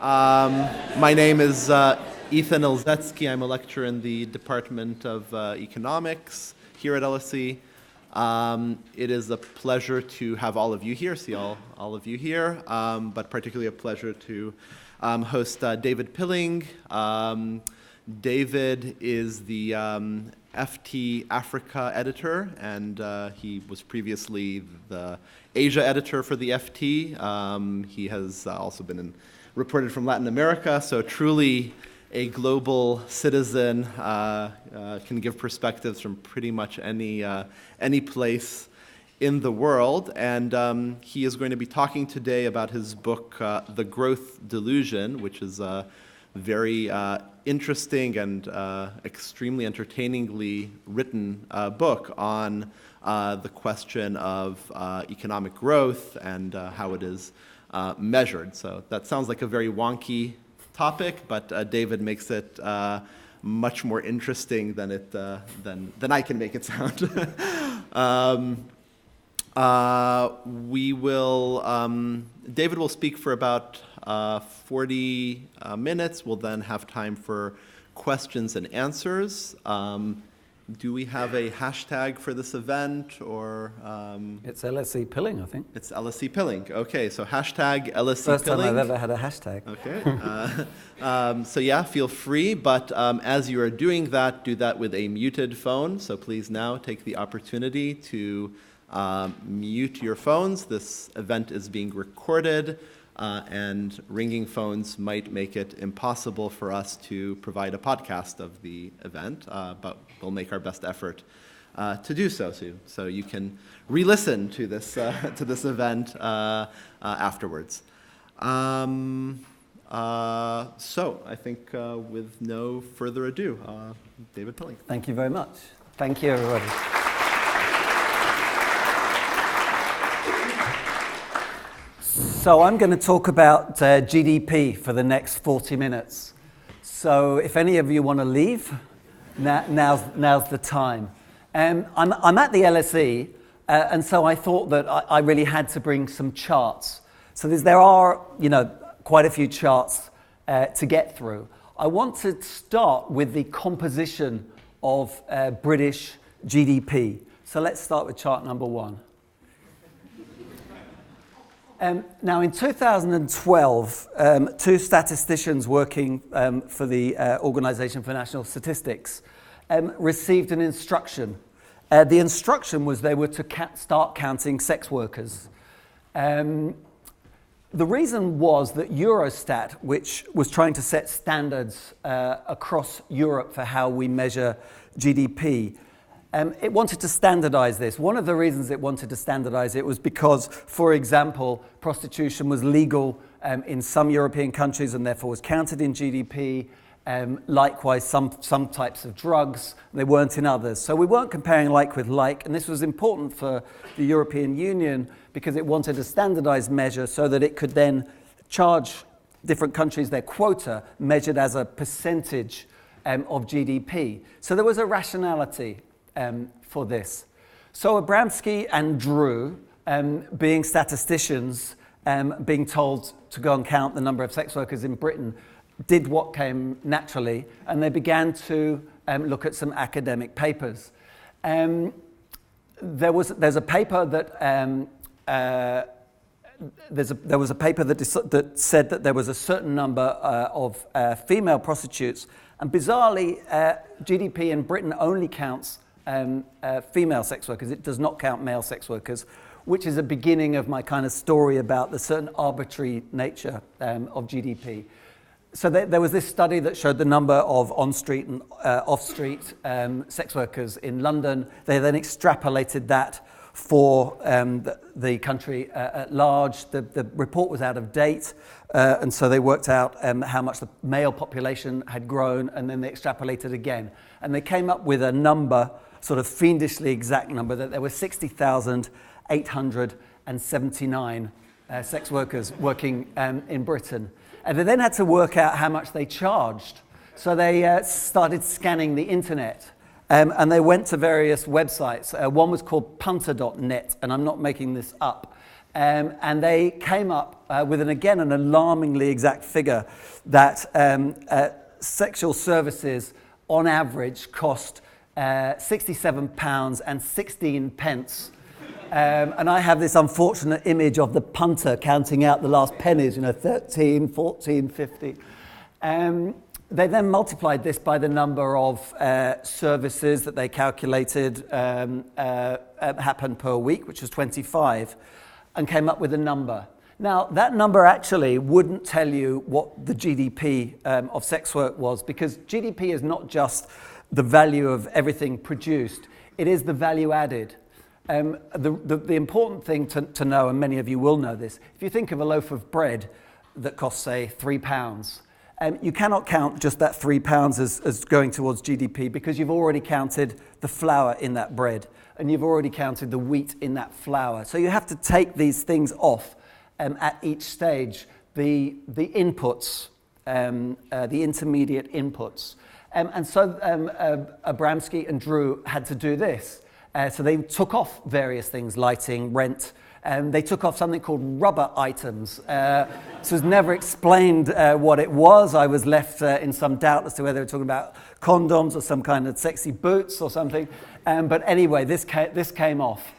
My name is Ethan Ilzetsky. I'm a lecturer in the Department of Economics here at LSE. It is a pleasure to have all of you here, see all of you here, but particularly a pleasure to host David Pilling. David is the FT Africa editor, and he was previously the Asia editor for the FT. He has also been reported from Latin America, so truly a global citizen, can give perspectives from pretty much any place in the world. And he is going to be talking today about his book, The Growth Delusion, which is a very interesting and extremely entertainingly written book on the question of economic growth and how it is measured. So that sounds like a very wonky topic, but David makes it much more interesting than than I can make it sound. David will speak for about 40 minutes. We'll then have time for questions and answers. Do we have a hashtag for this event, or? It's LSE Pilling, I think. It's LSE Pilling. Okay, so hashtag LSE First Pilling. time I've ever had a hashtag. Okay. So yeah, feel free, but as you are doing that, do that with a muted phone. So please now take the opportunity to mute your phones. This event is being recorded, and ringing phones might make it impossible for us to provide a podcast of the event, but we'll make our best effort to do so. So you can re-listen to this event afterwards. So I think with no further ado, David Pilling. Thank you very much. Thank you, everybody. So I'm going to talk about GDP for the next 40 minutes. So if any of you want to leave, now's the time. I'm at the LSE, and so I thought that I really had to bring some charts. So there are, quite a few charts to get through. I want to start with the composition of British GDP. So let's start with chart number 1. Now, in 2012, two statisticians working for the Organisation for National Statistics received an instruction. The instruction was they were to start counting sex workers. The reason was that Eurostat, which was trying to set standards across Europe for how we measure GDP, it wanted to standardize this. One of the reasons it wanted to standardize it was because, for example, prostitution was legal in some European countries and therefore was counted in GDP. Likewise, some types of drugs, they weren't in others. So we weren't comparing like with like, and this was important for the European Union because it wanted a standardized measure so that it could then charge different countries their quota measured as a percentage of GDP. So there was a rationality for this. So Abramsky and Drew, being statisticians, being told to go and count the number of sex workers in Britain, did what came naturally, and they began to look at some academic papers. There's a paper that there was a paper that said that there was a certain number of female prostitutes, and bizarrely, GDP in Britain only counts female sex workers. It does not count male sex workers, which is a beginning of my kind of story about the certain arbitrary nature of GDP. So there was this study that showed the number of on-street and off-street sex workers in London. They then extrapolated that for the country at large. The report was out of date, and so they worked out how much the male population had grown, and then they extrapolated again. And they came up with a number, sort of fiendishly exact number, that there were 60,879 sex workers working in Britain. And they then had to work out how much they charged. So they started scanning the internet. And they went to various websites. One was called punter.net, and I'm not making this up. And they came up with, again, an alarmingly exact figure that sexual services on average cost £67 and 16 pence. And I have this unfortunate image of the punter counting out the last pennies, 13, 14, 50. They then multiplied this by the number of services that they calculated happened per week, which was 25, and came up with a number. Now, that number actually wouldn't tell you what the GDP of sex work was, because GDP is not just the value of everything produced, it is the value added. The important thing to know, and many of you will know this, if you think of a loaf of bread that costs, say, £3, you cannot count just that £3 as going towards GDP, because you've already counted the flour in that bread, and you've already counted the wheat in that flour. So you have to take these things off at each stage, the inputs, the intermediate inputs. And so Abramsky and Drew had to do this. So they took off various things, lighting, rent. They took off something called rubber items. This was never explained what it was. I was left in some doubt as to whether they were talking about condoms or some kind of sexy boots or something. But anyway, this came off.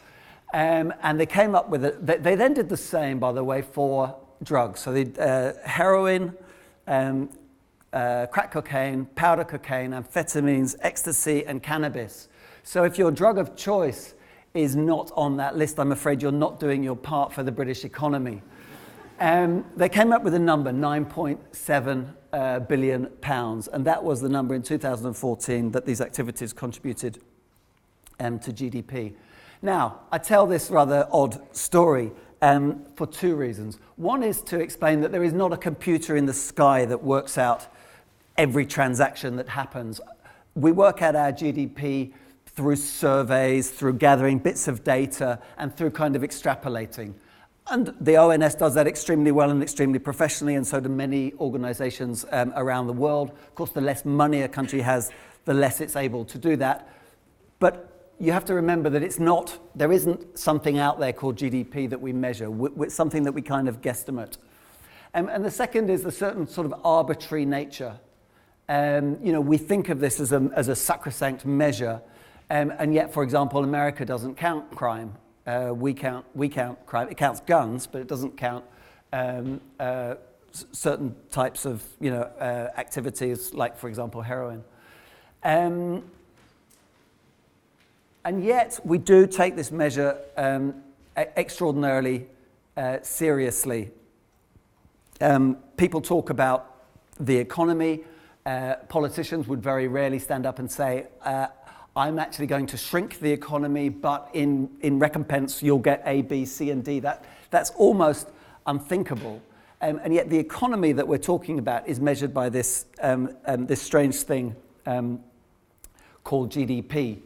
And they came up with it. They then did the same, by the way, for drugs. So they heroin, crack cocaine, powder cocaine, amphetamines, ecstasy, and cannabis. So if your drug of choice is not on that list, I'm afraid you're not doing your part for the British economy. They came up with a number, £9.7 billion, and that was the number in 2014 that these activities contributed to GDP. Now, I tell this rather odd story for two reasons. One is to explain that there is not a computer in the sky that works out every transaction that happens. We work out our GDP through surveys, through gathering bits of data, and through kind of extrapolating. And the ONS does that extremely well and extremely professionally, and so do many organizations around the world. Of course, the less money a country has, the less it's able to do that. But you have to remember that there isn't something out there called GDP that we measure. It's something that we kind of guesstimate. And the second is the certain sort of arbitrary nature. We think of this as a sacrosanct measure, and yet, for example, America doesn't count crime. We count crime. It counts guns, but it doesn't count certain types of activities, like, for example, heroin. And yet, we do take this measure extraordinarily seriously. People talk about the economy. Politicians would very rarely stand up and say, I'm actually going to shrink the economy, but in recompense, you'll get A, B, C, and D. That's almost unthinkable. And yet, the economy that we're talking about is measured by this strange thing called GDP.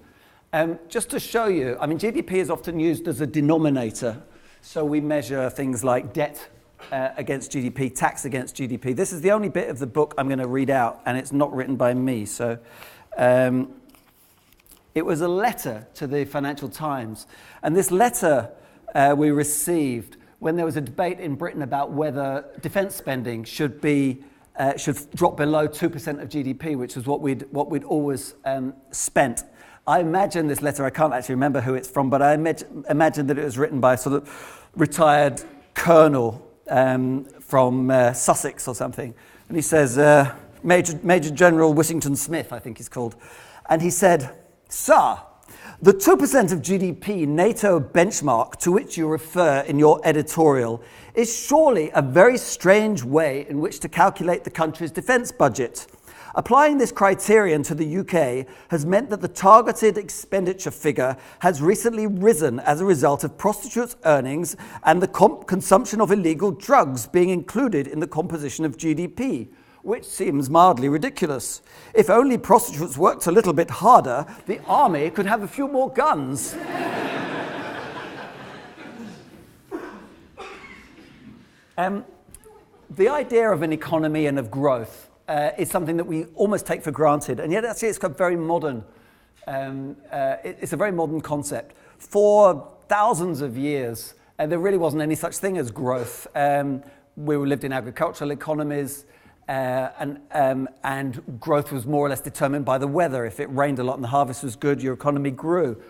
Just to show you, GDP is often used as a denominator. So we measure things like debt against GDP, tax against GDP. This is the only bit of the book I'm going to read out, and it's not written by me. So it was a letter to the Financial Times. And this letter we received when there was a debate in Britain about whether defense spending should drop below 2% of GDP, which is what we'd always spent. I imagine this letter, I can't actually remember who it's from, but I imagine that it was written by a sort of retired colonel from Sussex or something. And he says, Major General Whittington Smith, I think he's called. And he said, Sir, the 2% of GDP NATO benchmark to which you refer in your editorial is surely a very strange way in which to calculate the country's defence budget. Applying this criterion to the UK has meant that the targeted expenditure figure has recently risen as a result of prostitutes' earnings and the consumption of illegal drugs being included in the composition of GDP, which seems mildly ridiculous. If only prostitutes worked a little bit harder, the army could have a few more guns. The idea of an economy and of growth is something that we almost take for granted, and yet actually it's got very modern. It's a very modern concept. For thousands of years, There really wasn't any such thing as growth. We lived in agricultural economies, and growth was more or less determined by the weather. If it rained a lot and the harvest was good, your economy grew.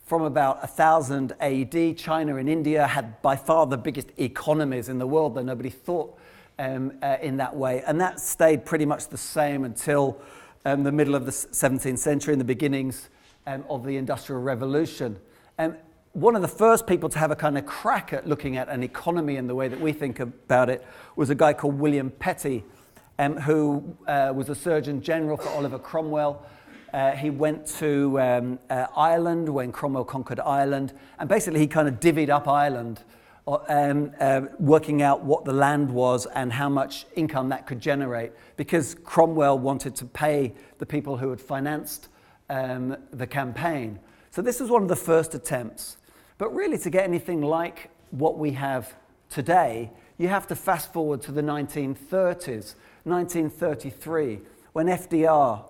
From about 1000 AD, China and India had by far the biggest economies in the world, though nobody thought in that way. And that stayed pretty much the same until the middle of the 17th century and the beginnings of the Industrial Revolution. One of the first people to have a kind of crack at looking at an economy in the way that we think about it was a guy called William Petty, who was a Surgeon General for Oliver Cromwell. He went to Ireland when Cromwell conquered Ireland, and basically he kind of divvied up Ireland, working out what the land was and how much income that could generate, because Cromwell wanted to pay the people who had financed the campaign. So this was one of the first attempts. But really, to get anything like what we have today, you have to fast forward to the 1930s, 1933, when FDR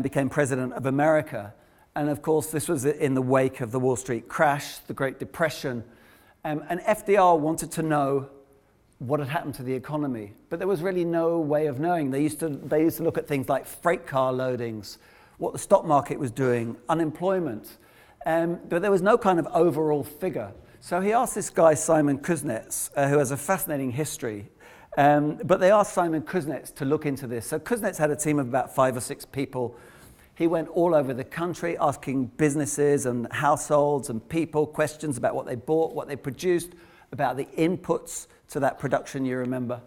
became president of America. And of course, this was in the wake of the Wall Street crash, the Great Depression. And FDR wanted to know what had happened to the economy. But there was really no way of knowing. They used to look at things like freight car loadings, what the stock market was doing, unemployment. But there was no kind of overall figure. So he asked this guy, Simon Kuznets, who has a fascinating history. But they asked Simon Kuznets to look into this. So Kuznets had a team of about 5 or 6 people. He went all over the country asking businesses and households and people questions about what they bought, what they produced, about the inputs to that production, you remember.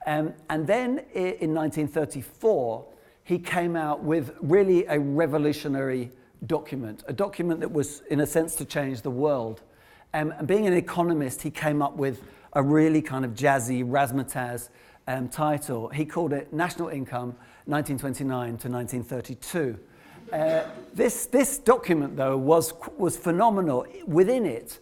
And then in 1934, he came out with really a revolutionary document, a document that was, in a sense, to change the world. And being an economist, he came up with a really kind of jazzy, razzmatazz title. He called it National Income, 1929 to 1932. This document, though, was phenomenal. Within it,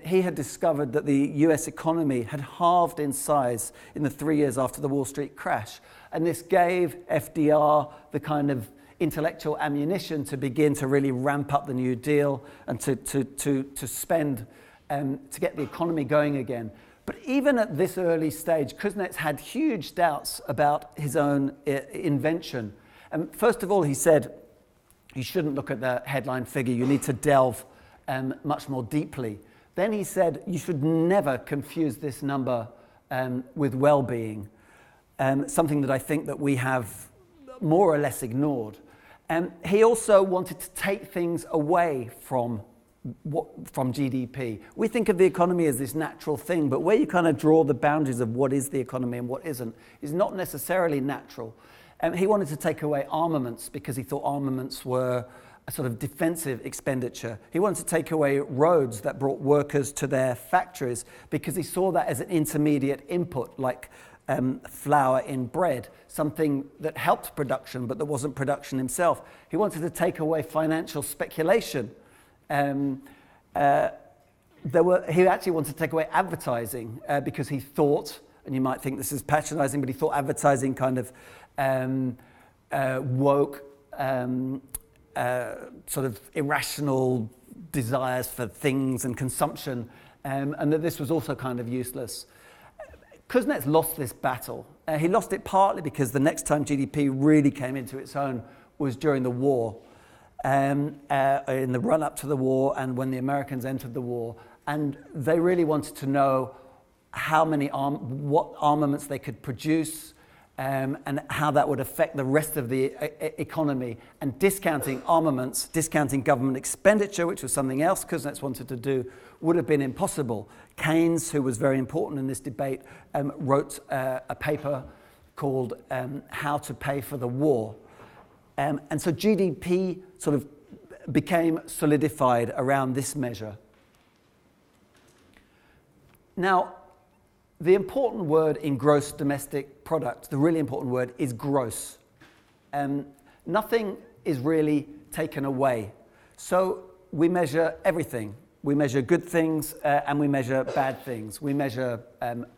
he had discovered that the US economy had halved in size in the 3 years after the Wall Street crash. And this gave FDR the kind of intellectual ammunition to begin to really ramp up the New Deal and to spend to get the economy going again. But even at this early stage, Kuznets had huge doubts about his own invention. First of all, he said, you shouldn't look at the headline figure, you need to delve much more deeply. Then he said, you should never confuse this number with well-being, something that I think that we have more or less ignored. He also wanted to take things away from GDP. We think of the economy as this natural thing, but where you kind of draw the boundaries of what is the economy and what isn't is not necessarily natural. He wanted to take away armaments because he thought armaments were a sort of defensive expenditure. He wanted to take away roads that brought workers to their factories because he saw that as an intermediate input, like flour in bread, something that helped production but that wasn't production himself. He wanted to take away financial speculation. He actually wanted to take away advertising because he thought, and you might think this is patronizing, but he thought advertising kind of woke sort of irrational desires for things and consumption, and that this was also kind of useless. Kuznets lost this battle. He lost it partly because the next time GDP really came into its own was during the war, in the run-up to the war and when the Americans entered the war. And they really wanted to know what armaments they could produce, and how that would affect the rest of the economy. And discounting armaments, discounting government expenditure, which was something else Kuznets wanted to do, would have been impossible. Keynes, who was very important in this debate, wrote a paper called How to Pay for the War. And so GDP sort of became solidified around this measure. Now, the important word in gross domestic product, the really important word, is gross. Nothing is really taken away. So we measure everything. We measure good things and we measure bad things. We measure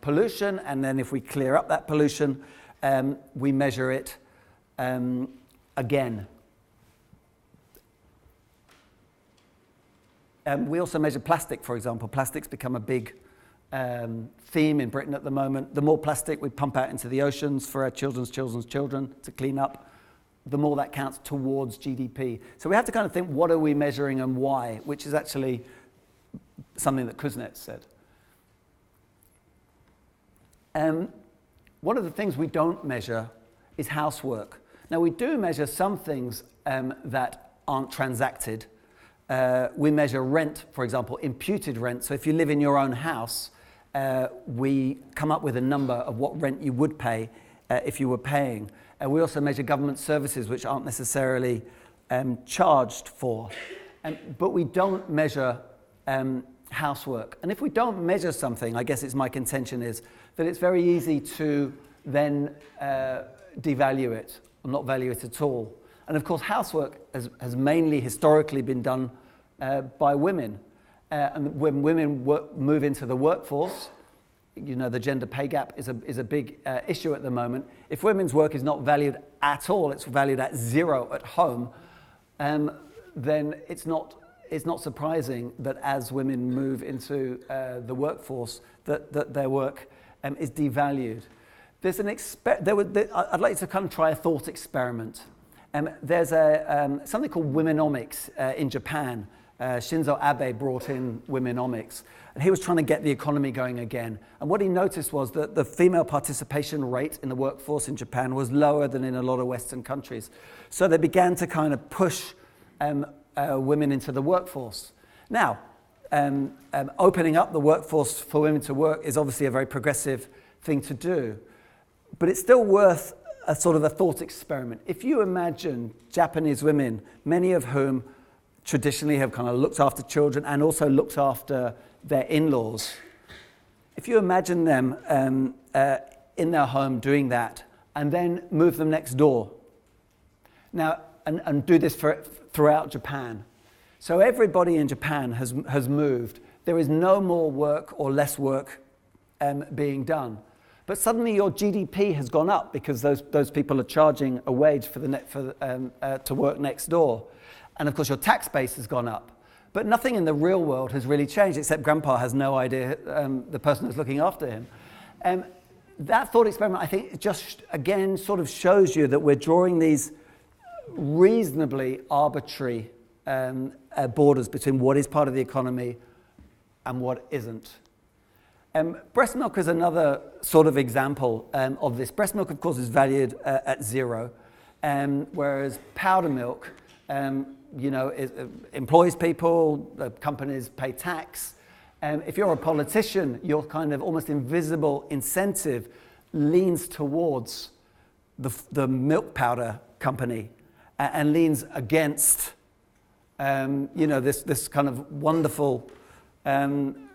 pollution, and then if we clear up that pollution, we measure it again. We also measure plastic, for example. Plastic's become a big theme in Britain at the moment. The more plastic we pump out into the oceans for our children's children to clean up, the more that counts towards GDP. So we have to kind of think, what are we measuring and why, which is actually something that Kuznets said. One of the things we don't measure is housework. Now, we do measure some things that aren't transacted. We measure rent, for example, imputed rent. So if you live in your own house, we come up with a number of what rent you would pay if you were paying. We also measure government services, which aren't necessarily charged for. But we don't measure housework. And if we don't measure something, I guess it's my contention is that it's very easy to then devalue it or not value it at all. And of course, housework has mainly historically been done by women. And when women move into the workforce, you know, the gender pay gap is a big issue at the moment. If women's work is not valued at all, it's valued at 0 at home, then it's not surprising that as women move into the workforce, that their work is devalued. There's I'd like to kind of try a thought experiment. There's something called Womenomics in Japan. Shinzo Abe brought in Womenomics, and he was trying to get the economy going again. And what he noticed was that the female participation rate in the workforce in Japan was lower than in a lot of Western countries. So they began to kind of push women into the workforce. Now, opening up the workforce for women to work is obviously a very progressive thing to do, but it's still worth a sort of a thought experiment. If you imagine Japanese women, many of whom traditionally have kind of looked after children and also looked after their in-laws, if you imagine them in their home doing that and then move them next door, now and do this throughout Japan. So everybody in Japan has moved. There is no more work or less work being done. But suddenly your GDP has gone up because those people are charging a wage to work next door. And of course your tax base has gone up. But nothing in the real world has really changed, except Grandpa has no idea the person who's looking after him. That thought experiment, I think, just again sort of shows you that we're drawing these reasonably arbitrary borders between what is part of the economy and what isn't. Breast milk is another sort of example of this. Breast milk, of course, is valued at 0, whereas powder milk, employs people, companies pay tax. If you're a politician, your kind of almost invisible incentive leans towards the milk powder company and leans against, this kind of wonderful.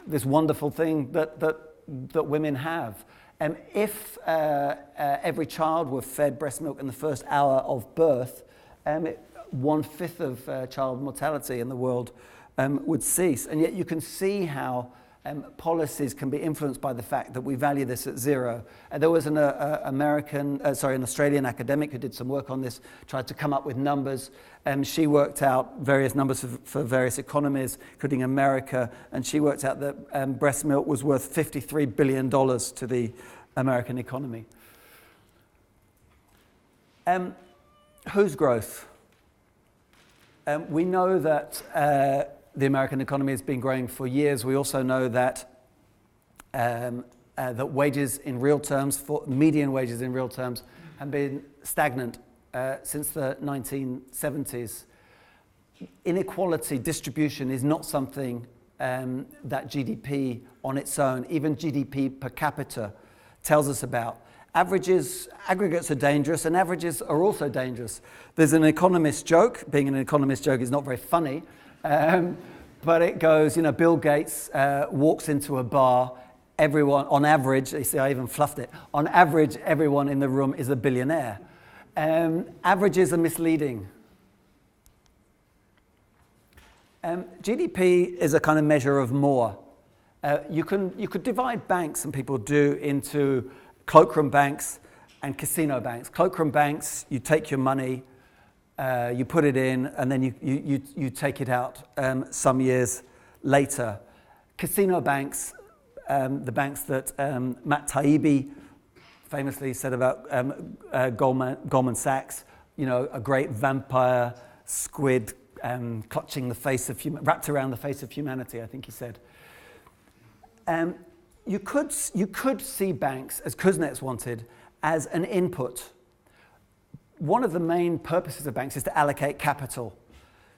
This wonderful thing that women have. If every child were fed breast milk in the first hour of birth, 1/5 of child mortality in the world would cease. And yet you can see how policies can be influenced by the fact that we value this at 0. There was an Australian academic who did some work on this, tried to come up with numbers. She worked out various numbers for various economies, including America, and she worked out that breast milk was worth $53 billion to the American economy. Whose growth? We know that the American economy has been growing for years. We also know that that wages in real terms, median wages in real terms, have been stagnant since the 1970s. Inequality distribution is not something that GDP on its own, even GDP per capita, tells us about. Aggregates are dangerous, and averages are also dangerous. There's an economist joke. Being an economist joke is not very funny, but it goes, Bill Gates walks into a bar. Everyone, on average, you see, I even fluffed it. On average, everyone in the room is a billionaire. Averages are misleading. GDP is a kind of measure of more. You could divide banks, and people do, into cloakroom banks and casino banks. Cloakroom banks, you take your money, you put it in, and then you take it out some years later. Casino banks, the banks that Matt Taibbi famously said about Goldman Sachs, a great vampire squid clutching the face of wrapped around the face of humanity, I think he said. You could see banks, as Kuznets wanted, as an input. One of the main purposes of banks is to allocate capital.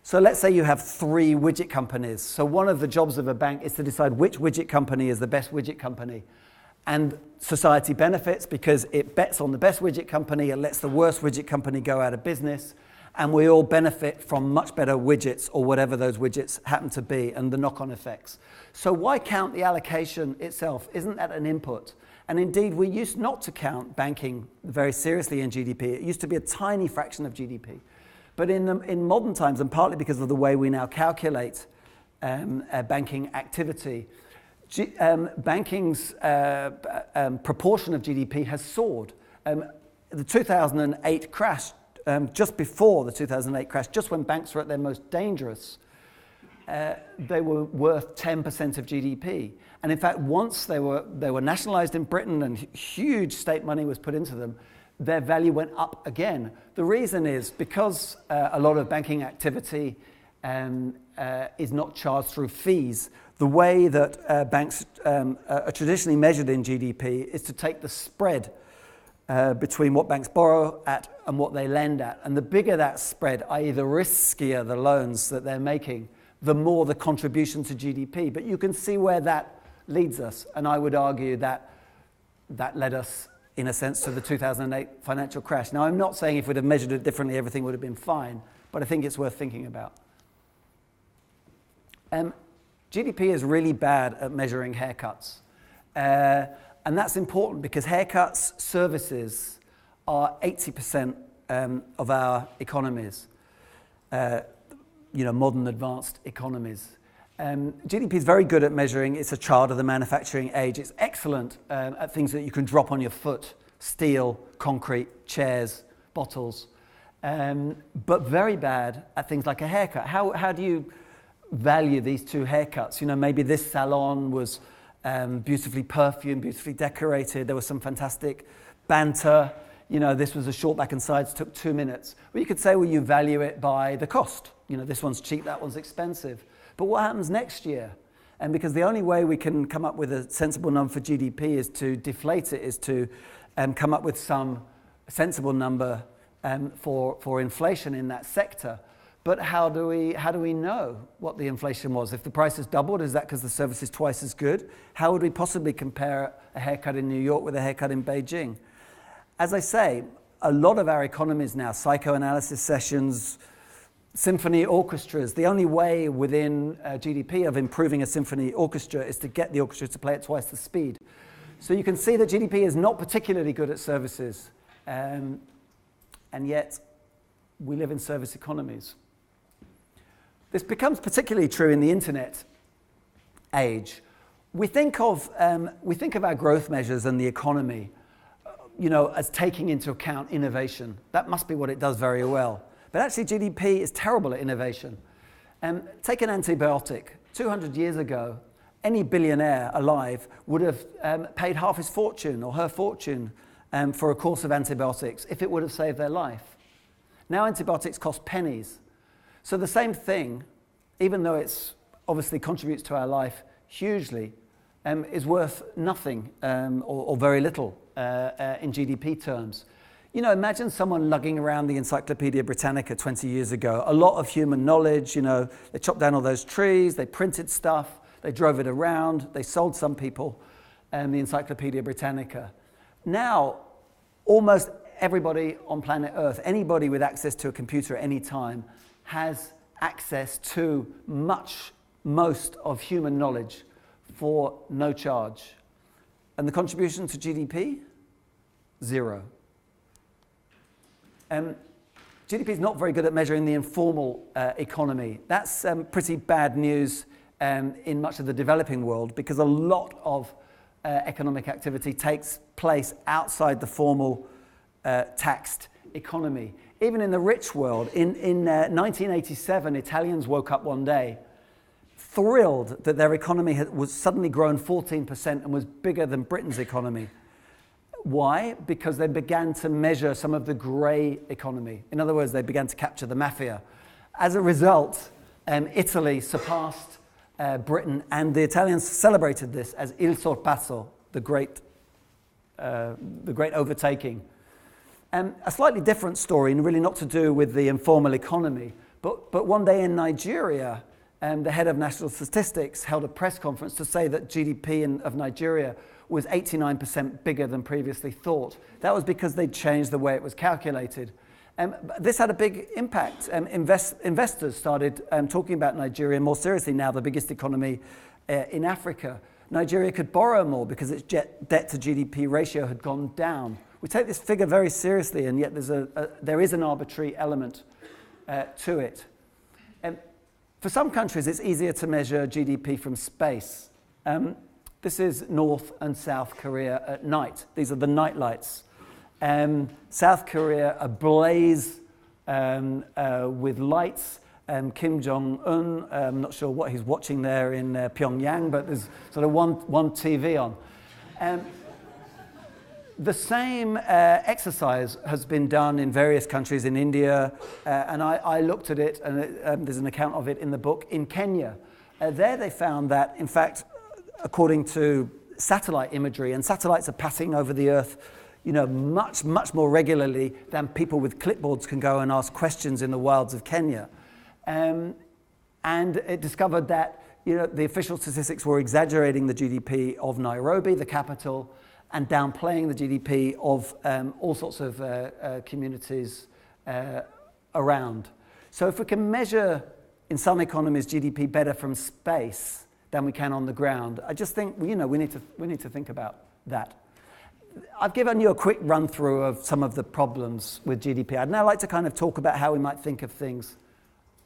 So let's say you have 3 widget companies. So one of the jobs of a bank is to decide which widget company is the best widget company. And society benefits because it bets on the best widget company, it lets the worst widget company go out of business, and we all benefit from much better widgets or whatever those widgets happen to be and the knock-on effects. So why count the allocation itself? Isn't that an input? And indeed, we used not to count banking very seriously in GDP. It used to be a tiny fraction of GDP. But in modern times, and partly because of the way we now calculate banking activity, banking's proportion of GDP has soared. The 2008 crash, just before the 2008 crash, just when banks were at their most dangerous, they were worth 10% of GDP. And in fact, once they were nationalized in Britain and huge state money was put into them, their value went up again. The reason is because a lot of banking activity is not charged through fees. The way that banks are traditionally measured in GDP is to take the spread between what banks borrow at and what they lend at. And the bigger that spread, i.e. the riskier the loans that they're making, the more the contribution to GDP. But you can see where that leads us. And I would argue that that led us, in a sense, to the 2008 financial crash. Now, I'm not saying if we'd have measured it differently, everything would have been fine, but I think it's worth thinking about. GDP is really bad at measuring haircuts. And that's important because haircuts, services, are 80% of our economies, modern advanced economies. GDP is very good at measuring. It's a child of the manufacturing age. It's excellent at things that you can drop on your foot: steel, concrete, chairs, bottles. But very bad at things like a haircut. How do you value these 2 haircuts? Maybe this salon was beautifully perfumed, beautifully decorated. There was some fantastic banter. This was a short back and sides, took 2 minutes. Well, you could say, well, you value it by the cost. This one's cheap, that one's expensive. But what happens next year? And because the only way we can come up with a sensible number for GDP is to deflate it, is to come up with some sensible number for inflation in that sector. But how do we know what the inflation was? If the price has doubled, is that because the service is twice as good? How would we possibly compare a haircut in New York with a haircut in Beijing? As I say, a lot of our economies now, psychoanalysis sessions, symphony orchestras, the only way within GDP of improving a symphony orchestra is to get the orchestra to play at twice the speed. So you can see that GDP is not particularly good at services, and yet we live in service economies. This becomes particularly true in the internet age. We think of our growth measures and the economy, as taking into account innovation. That must be what it does very well. But actually, GDP is terrible at innovation. Take an antibiotic. 200 years ago, any billionaire alive would have paid half his fortune or her fortune for a course of antibiotics if it would have saved their life. Now antibiotics cost pennies. So the same thing, even though it's obviously contributes to our life hugely, is worth nothing or very little in GDP terms. Imagine someone lugging around the Encyclopedia Britannica 20 years ago. A lot of human knowledge, they chopped down all those trees, they printed stuff, they drove it around, they sold some people the Encyclopedia Britannica. Now, almost everybody on planet Earth, anybody with access to a computer at any time, has access to most of human knowledge for no charge. And the contribution to GDP? 0. GDP is not very good at measuring the informal economy. That's pretty bad news in much of the developing world because a lot of economic activity takes place outside the formal taxed economy. Even in the rich world, in 1987, Italians woke up one day, thrilled that their economy was suddenly grown 14% and was bigger than Britain's economy. Why? Because they began to measure some of the grey economy. In other words, they began to capture the mafia. As a result, Italy surpassed Britain, and the Italians celebrated this as il sorpasso, the great overtaking. A slightly different story, and really not to do with the informal economy, but one day in Nigeria, the head of national statistics held a press conference to say that GDP of Nigeria was 89% bigger than previously thought. That was because they'd changed the way it was calculated. This had a big impact. Investors started talking about Nigeria more seriously now, the biggest economy in Africa. Nigeria could borrow more because its debt to GDP ratio had gone down. We take this figure very seriously, and yet there is an arbitrary element to it. For some countries, it's easier to measure GDP from space. This is North and South Korea at night. These are the night lights. South Korea ablaze with lights. Kim Jong-un, I'm not sure what he's watching there in Pyongyang, but there's sort of one TV on. The same exercise has been done in various countries in India, and I looked at it, and there's an account of it in the book, in Kenya. There they found that, in fact, according to satellite imagery, and satellites are passing over the Earth, much, much more regularly than people with clipboards can go and ask questions in the wilds of Kenya. And it discovered that, the official statistics were exaggerating the GDP of Nairobi, the capital, and downplaying the GDP of all sorts of communities around. So if we can measure, in some economies, GDP better from space than we can on the ground, I just think, we need to think about that. I've given you a quick run through of some of the problems with GDP. I'd now like to kind of talk about how we might think of things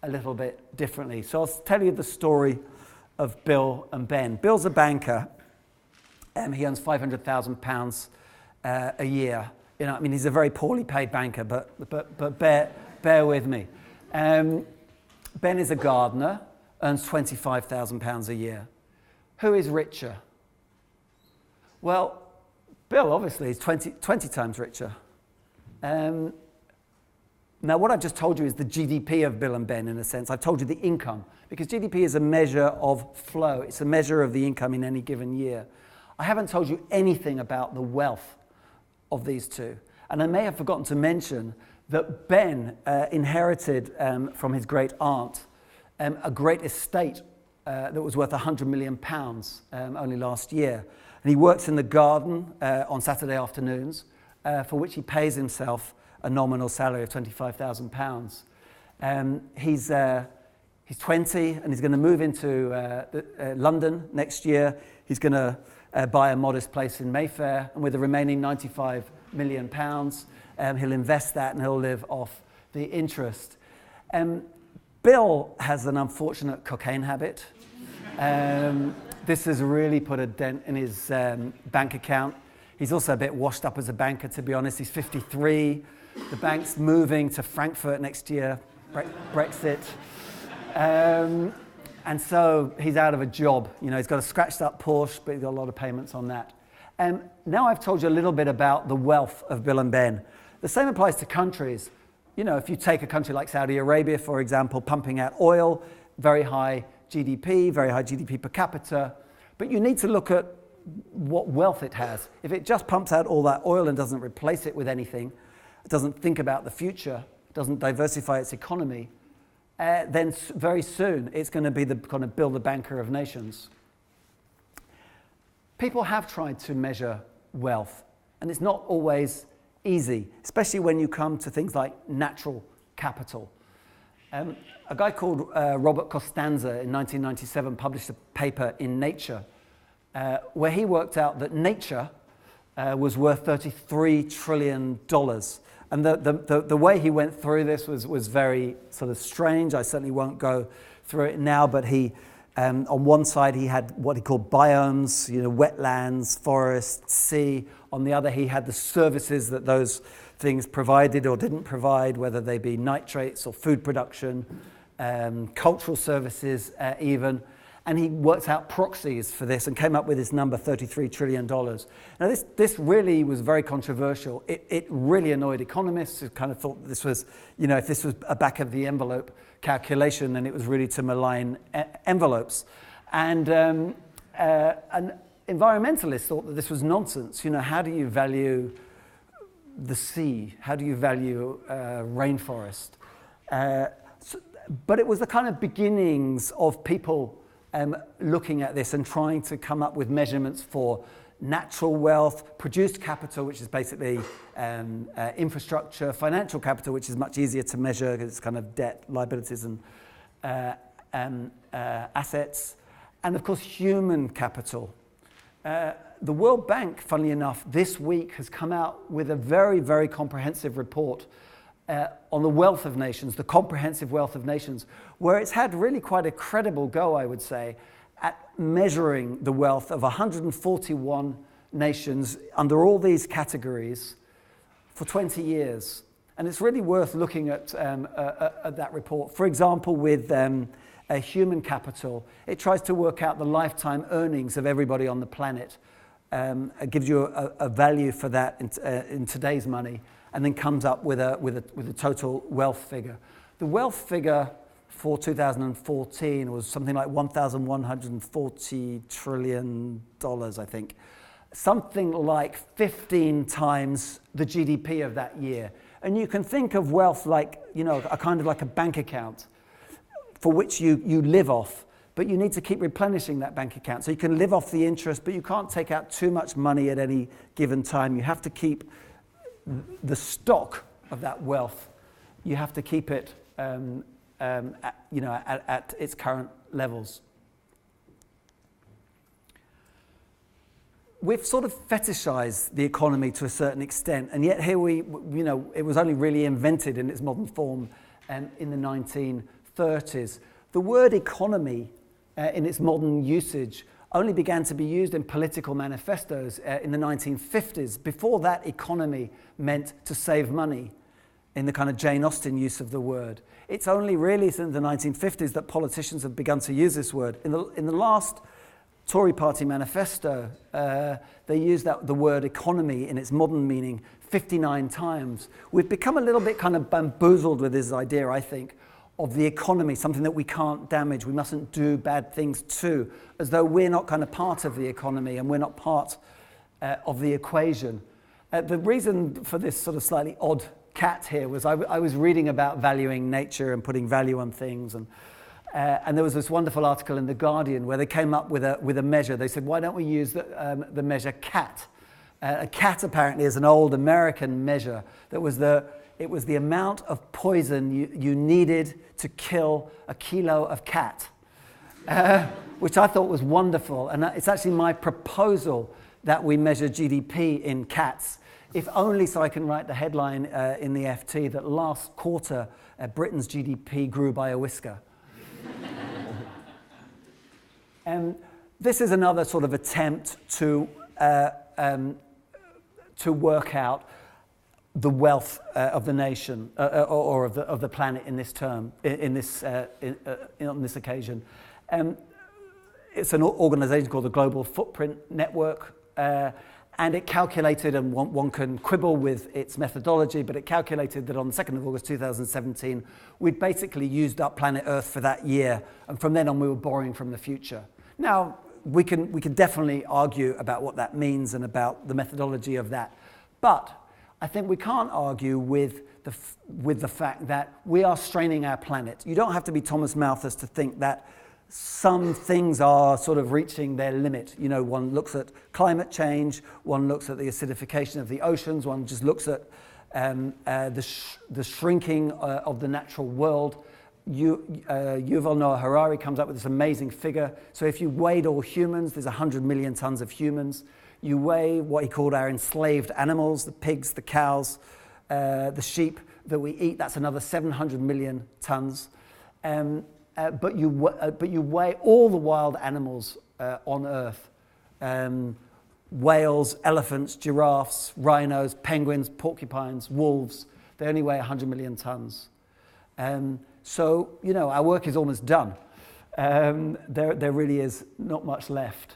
a little bit differently. So I'll tell you the story of Bill and Ben. Bill's a banker. He earns £500,000 a year. He's a very poorly paid banker, but bear with me. Ben is a gardener, earns £25,000 a year. Who is richer? Well, Bill obviously is 20 times richer. Now, what I've just told you is the GDP of Bill and Ben, in a sense. I've told you the income, because GDP is a measure of flow. It's a measure of the income in any given year. I haven't told you anything about the wealth of these two. And I may have forgotten to mention that Ben inherited from his great aunt a great estate that was worth £100 million only last year. And he works in the garden on Saturday afternoons, for which he pays himself a nominal salary of £25,000. He's 20, and he's going to move into London next year. He's going to buy a modest place in Mayfair, and with the remaining £95 million, he'll invest that and he'll live off the interest. Bill has an unfortunate cocaine habit. This has really put a dent in his bank account. He's also a bit washed up as a banker, to be honest. He's 53. The bank's moving to Frankfurt next year, Brexit. And so he's out of a job. He's got a scratched up Porsche, but he's got a lot of payments on that. Now I've told you a little bit about the wealth of Bill and Ben. The same applies to countries. If you take a country like Saudi Arabia, for example, pumping out oil, very high GDP per capita, but you need to look at what wealth it has. If it just pumps out all that oil and doesn't replace it with anything, it doesn't think about the future, doesn't diversify its economy, then very soon it's going to be the kind of Bill the banker of nations. People have tried to measure wealth, and it's not always easy, especially when you come to things like natural capital. A guy called Robert Costanza in 1997 published a paper in Nature where he worked out that nature was worth $33 trillion. And the way he went through this was very sort of strange. I certainly won't go through it now, but he, on one side, he had what he called biomes, wetlands, forests, sea. On the other, he had the services that those things provided or didn't provide, whether they be nitrates or food production, cultural services even. And he worked out proxies for this and came up with this number, $33 trillion. Now, this really was very controversial. It really annoyed economists who kind of thought this was, if this was a back-of-the-envelope calculation, then it was really to malign envelopes. And environmentalists thought that this was nonsense. How do you value the sea? How do you value rainforest? But it was the kind of beginnings of people looking at this and trying to come up with measurements for natural wealth, produced capital, which is basically infrastructure, financial capital, which is much easier to measure because it's kind of debt, liabilities, and assets, and of course human capital. The World Bank, funnily enough, this week has come out with a very, very comprehensive report on the wealth of nations, the comprehensive wealth of nations, where it's had really quite a credible go, I would say, at measuring the wealth of 141 nations under all these categories for 20 years. And it's really worth looking at that report. For example, with a human capital, it tries to work out the lifetime earnings of everybody on the planet. It gives you a value for that in today's money, and then comes up with a total wealth figure. The wealth figure for 2014 was something like $1,140 trillion, I think. Something like 15 times the GDP of that year. And you can think of wealth like, a kind of like a bank account for which you live off, but you need to keep replenishing that bank account. So you can live off the interest, but you can't take out too much money at any given time. You have to keep the stock of that wealth. You have to keep it at its current levels. We've sort of fetishized the economy to a certain extent, and yet here it was only really invented in its modern form in the 1930s. The word economy in its modern usage only began to be used in political manifestos in the 1950s. Before that, economy meant to save money in the kind of Jane Austen use of the word. It's only really since the 1950s that politicians have begun to use this word. In the last Tory party manifesto, they used the word economy in its modern meaning 59 times. We've become a little bit kind of bamboozled with this idea, I think, of the economy, something that we can't damage, we mustn't do bad things to, as though we're not kind of part of the economy and we're not part of the equation. The reason for this sort of slightly odd cat here was I was reading about valuing nature and putting value on things, and there was this wonderful article in The Guardian where they came up with a measure. They said, why don't we use the measure cat? A cat apparently is an old American measure that was it was the amount of poison you needed to kill a kilo of cat, which I thought was wonderful. And it's actually my proposal that we measure GDP in cats, if only so I can write the headline in the FT that last quarter Britain's GDP grew by a whisker. This is another sort of attempt to work out the wealth of the nation or of the planet in this term, on this occasion. It's an organization called the Global Footprint Network, and it calculated, and one can quibble with its methodology, but it calculated that on the 2nd of August 2017, we'd basically used up planet Earth for that year, and from then on we were borrowing from the future. Now, we can definitely argue about what that means and about the methodology of that, but I think we can't argue with the fact that we are straining our planet. You don't have to be Thomas Malthus to think that some things are sort of reaching their limit. One looks at climate change, one looks at the acidification of the oceans, one just looks at the shrinking of the natural world. Yuval Noah Harari comes up with this amazing figure. So if you weighed all humans, there's 100 million tons of humans. You weigh what he called our enslaved animals, the pigs, the cows, the sheep that we eat. That's another 700 million tons. But you weigh all the wild animals on Earth. Whales, elephants, giraffes, rhinos, penguins, porcupines, wolves. They only weigh 100 million tons. So, our work is almost done. there really is not much left.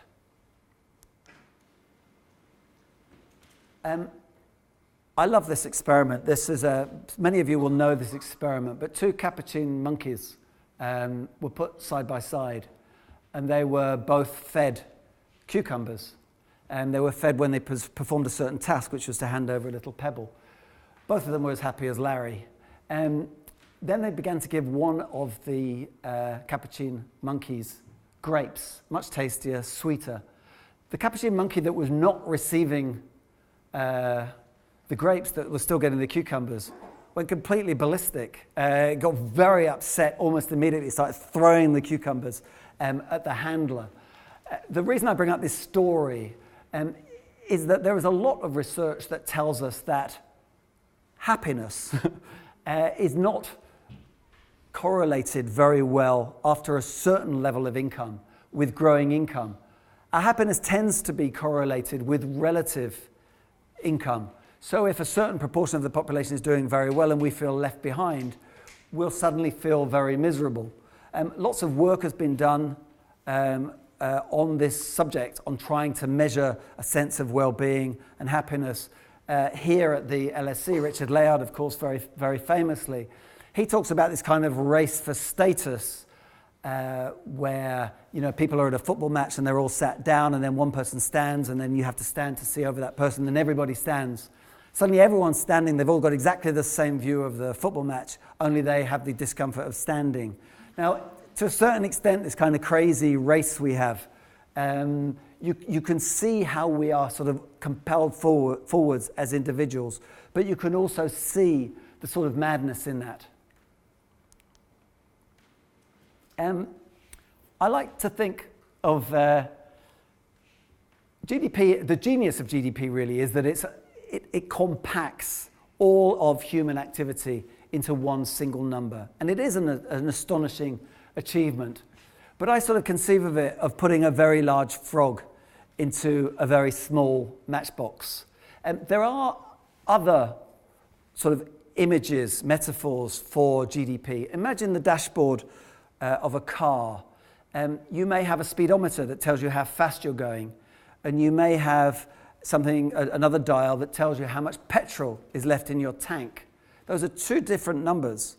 I love this experiment. This is many of you will know this experiment, but two capuchin monkeys were put side by side, and they were both fed cucumbers. And they were fed when they performed a certain task, which was to hand over a little pebble. Both of them were as happy as Larry. Then they began to give one of the capuchin monkeys grapes, much tastier, sweeter. The capuchin monkey that was not receiving the grapes, that was still getting the cucumbers, went completely ballistic. Got very upset almost immediately, started throwing the cucumbers at the handler. The reason I bring up this story is that there is a lot of research that tells us that happiness is not correlated very well after a certain level of income with growing income. Our happiness tends to be correlated with relative income. So if a certain proportion of the population is doing very well and we feel left behind, we'll suddenly feel very miserable. Lots of work has been done on this subject, on trying to measure a sense of well-being and happiness. Here at the LSE, Richard Layard, of course, very, very famously, he talks about this kind of race for status where people are at a football match and they're all sat down, and then one person stands, and then you have to stand to see over that person, and everybody stands. Suddenly everyone's standing, they've all got exactly the same view of the football match, only they have the discomfort of standing. Now, to a certain extent, this kind of crazy race we have, you can see how we are sort of compelled forwards as individuals, but you can also see the sort of madness in that. I like to think of GDP, the genius of GDP really is that it compacts all of human activity into one single number. And it is an astonishing achievement. But I sort of conceive of it of putting a very large frog into a very small matchbox. There are other sort of images, metaphors for GDP. Imagine the dashboard of a car. You may have a speedometer that tells you how fast you're going, and you may have another dial that tells you how much petrol is left in your tank. Those are two different numbers,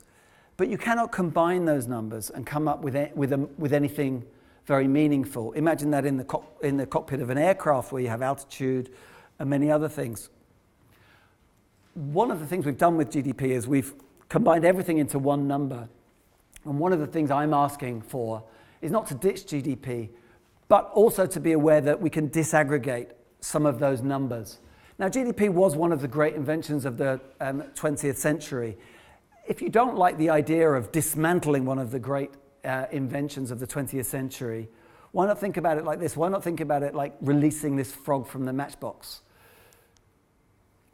but you cannot combine those numbers and come up with anything very meaningful. Imagine that in the cockpit of an aircraft where you have altitude and many other things. One of the things we've done with GDP is we've combined everything into one number. And one of the things I'm asking for is not to ditch GDP, but also to be aware that we can disaggregate some of those numbers. Now, GDP was one of the great inventions of the 20th century. If you don't like the idea of dismantling one of the great inventions of the 20th century, why not think about it like this? Why not think about it like releasing this frog from the matchbox?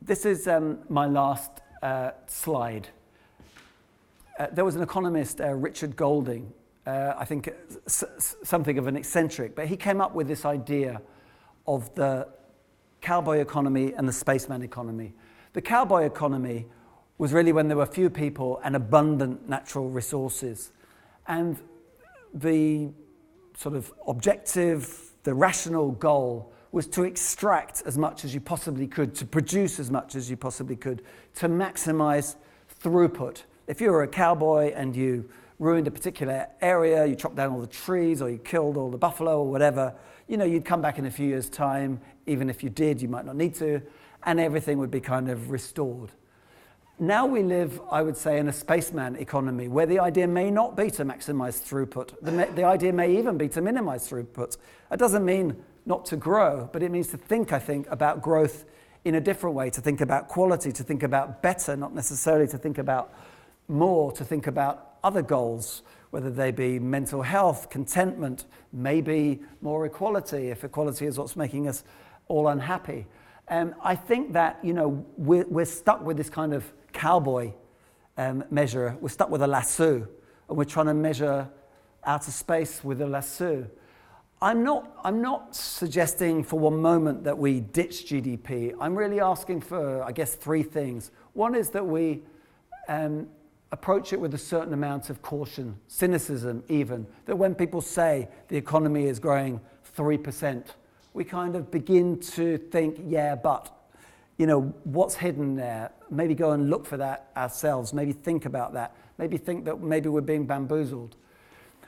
This is my last slide. There was an economist, Richard Golding, I think something of an eccentric, but he came up with this idea of the Cowboy economy and the Spaceman economy. The Cowboy economy was really when there were few people and abundant natural resources. And the sort of objective, the rational goal was to extract as much as you possibly could, to produce as much as you possibly could, to maximize throughput. If you were a cowboy and you ruined a particular area, you chopped down all the trees or you killed all the buffalo or whatever, you'd come back in a few years' time. Even if you did, you might not need to, and everything would be kind of restored. Now we live, I would say, in a spaceman economy where the idea may not be to maximize throughput. The idea may even be to minimize throughput. That doesn't mean not to grow, but it means to think, I think, about growth in a different way, to think about quality, to think about better, not necessarily to think about more, to think about other goals, whether they be mental health, contentment, maybe more equality, if equality is what's making us all unhappy. I think that, we're stuck with this kind of cowboy measure. We're stuck with a lasso, and we're trying to measure outer space with a lasso. I'm not suggesting for one moment that we ditch GDP. I'm really asking for, I guess, three things. One is that we approach it with a certain amount of caution, cynicism even, that when people say the economy is growing 3%, we kind of begin to think, yeah, but, what's hidden there? Maybe go and look for that ourselves, maybe think about that, maybe think that maybe we're being bamboozled.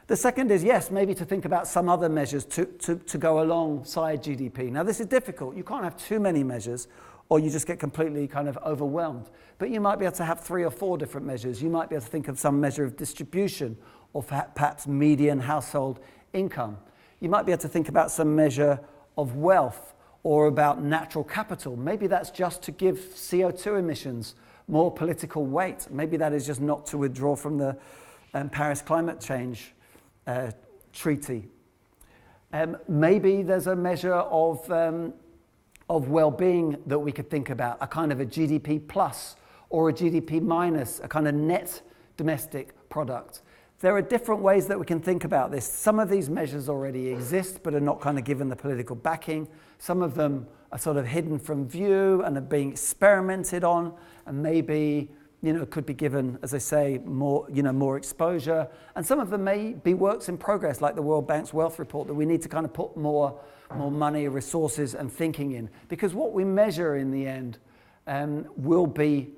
The second is, yes, maybe to think about some other measures to go alongside GDP. Now, this is difficult. You can't have too many measures, or you just get completely kind of overwhelmed. But you might be able to have 3 or 4 different measures. You might be able to think of some measure of distribution, or perhaps median household income. You might be able to think about some measure of wealth, or about natural capital. Maybe that's just to give CO2 emissions more political weight. Maybe that is just not to withdraw from the Paris climate change treaty. Maybe there's a measure of well-being that we could think about, a kind of a GDP plus or a GDP minus, a kind of net domestic product. There are different ways that we can think about this. Some of these measures already exist but are not kind of given the political backing. Some of them are sort of hidden from view and are being experimented on, and maybe could be given, as I say, more exposure. And some of them may be works in progress, like the World Bank's Wealth Report, that we need to kind of put more money, resources, and thinking in. Because what we measure in the end will be